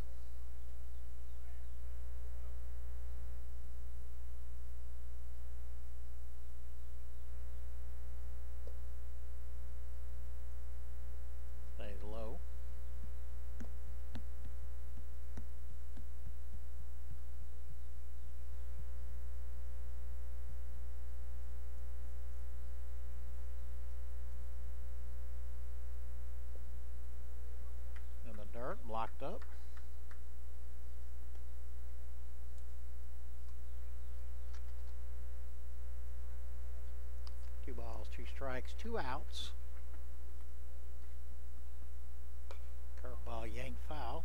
Blocked up. Two balls, 2 strikes, 2 outs. Curveball yanked foul.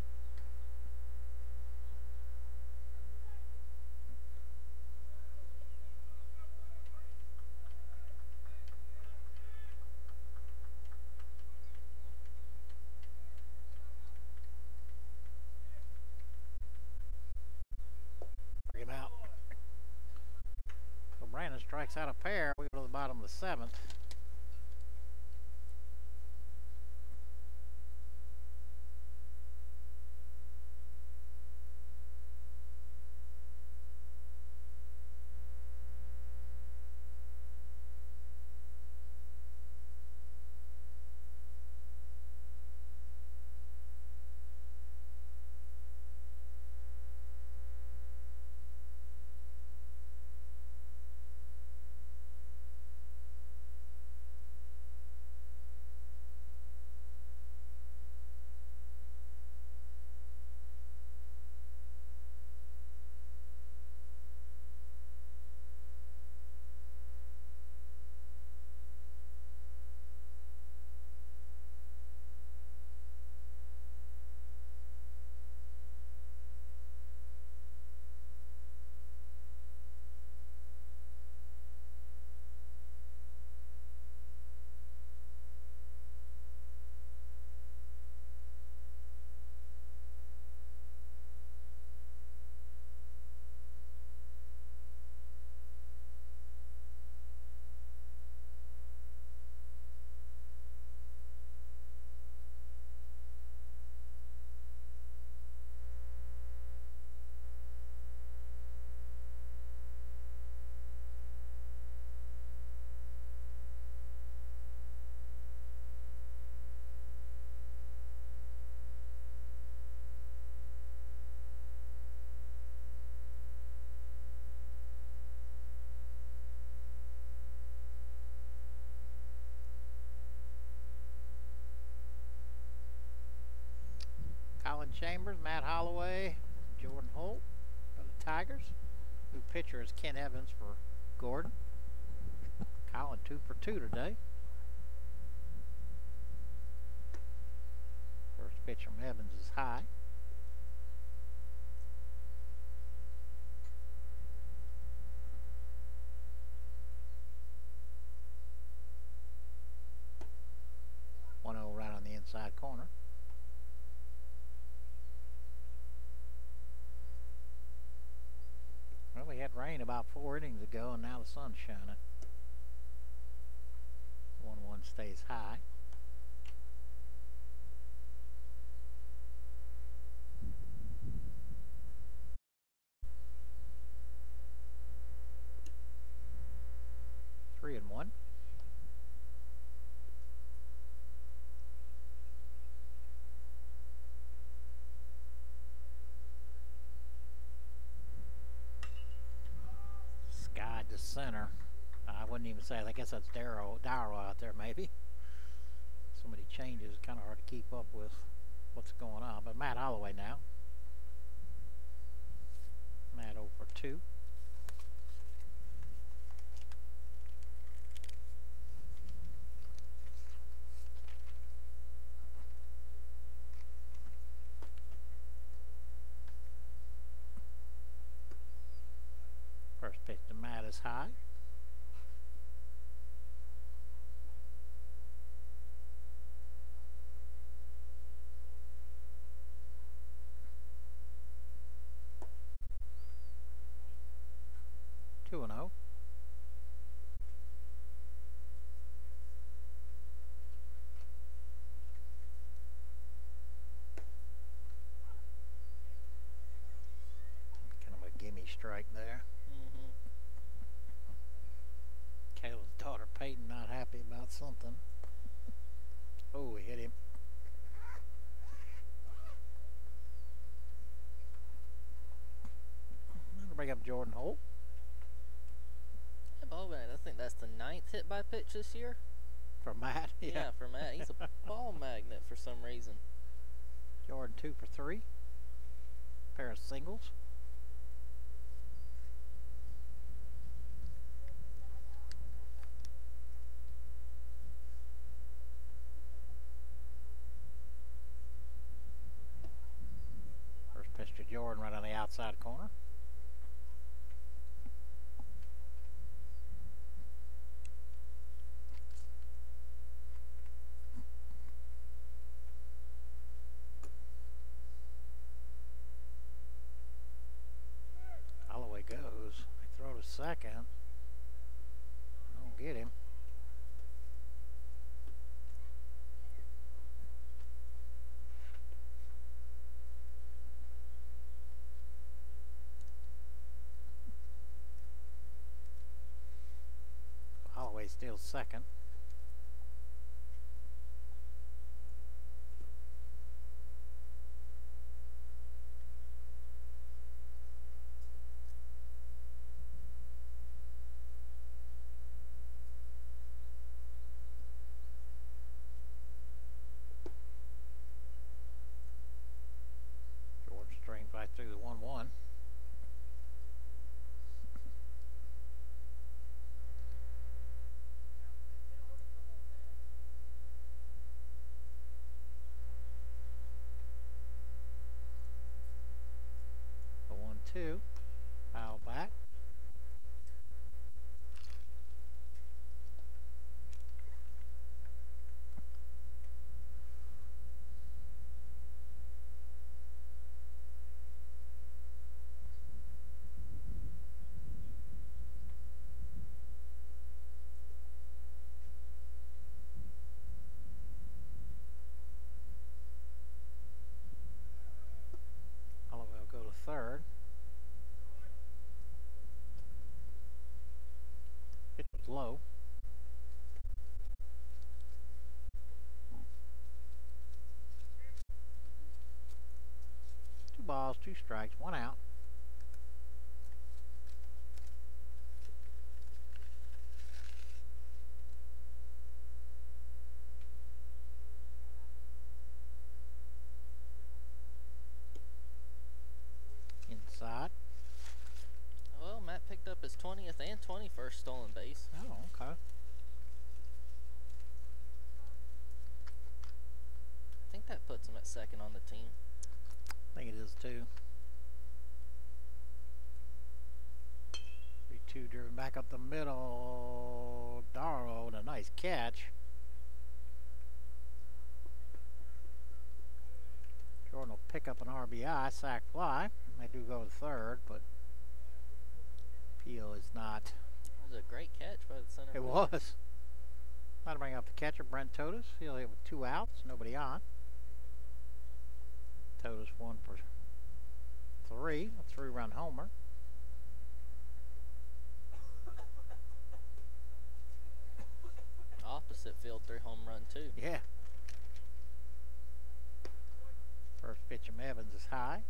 Brandon strikes out a pair. We go to the bottom of the 7th. Chambers, Matt Holloway, Jordan Holt for the Tigers. New pitcher is Ken Evans for Gordon. Colin 2 for 2 today. First pitch from Evans is high. Right on the inside corner. Well, we had rain about 4 innings ago, and now the sun's shining. 1-1 stays high. Three and one. To center. I wouldn't even say. I guess that's Darrow out there, maybe. So many changes, kind of hard to keep up with what's going on. But Matt Holloway now. Matt 0 for 2. First pitch to Matt is high. Two and 0. Kind of a gimme strike there. Kayla's daughter Peyton not happy about something. Oh, he hit him. That'll bring up Jordan Holt. Yeah, ball magnet. I think that's the 9th hit by pitch this year. For Matt? Yeah, for Matt. He's a ball magnet for some reason. Jordan 2 for 3. Pair of singles. Pitch to Jordan right on the outside corner. Holloway goes. They throw to second. Don't get him. Steals second. Jordan strains right through the 1-1. Two, foul back. Holloway will go to third. Low. 2 balls, 2 strikes, 1 out. second on the team. I think it is too. 3-2 driven back up the middle. Darrow with a nice catch. Jordan will pick up an RBI, sack fly. They do go to third, but Peel is not. It was a great catch by the center. It was. About to bring up the catcher, Brent Totus. He'll hit with 2 outs, nobody on. Totus 1 for 3, a 3-run homer. Opposite field, 3-home run too. Yeah. First pitch from Evans is high.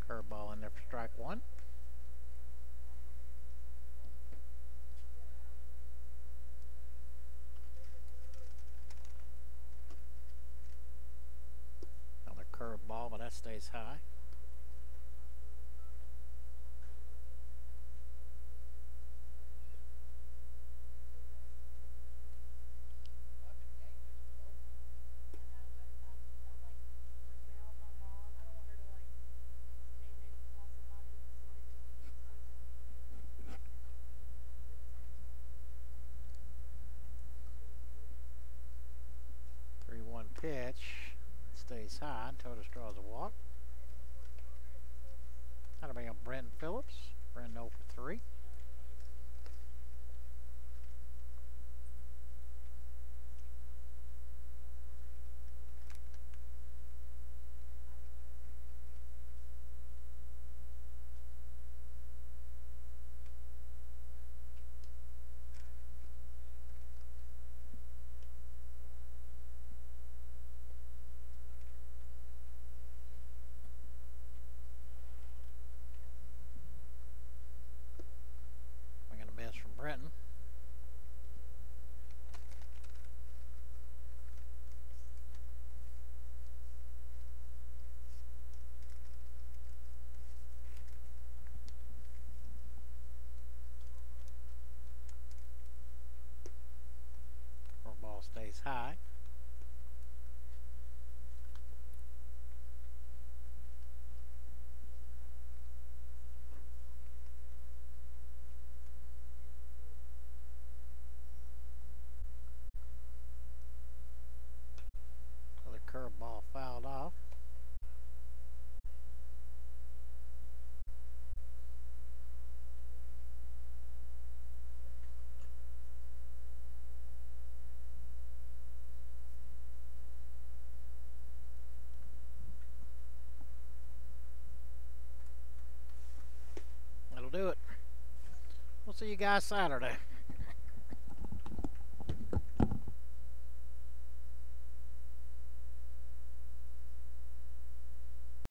Curveball in there for strike 1. Another curveball, but that stays high. Pitch stays high. Totus draws a walk. That'll bring up Brenton Phillips. Brenton 0 for 3. Brenton. Ball stays high. Curveball fouled off. That'll do it. We'll see you guys Saturday.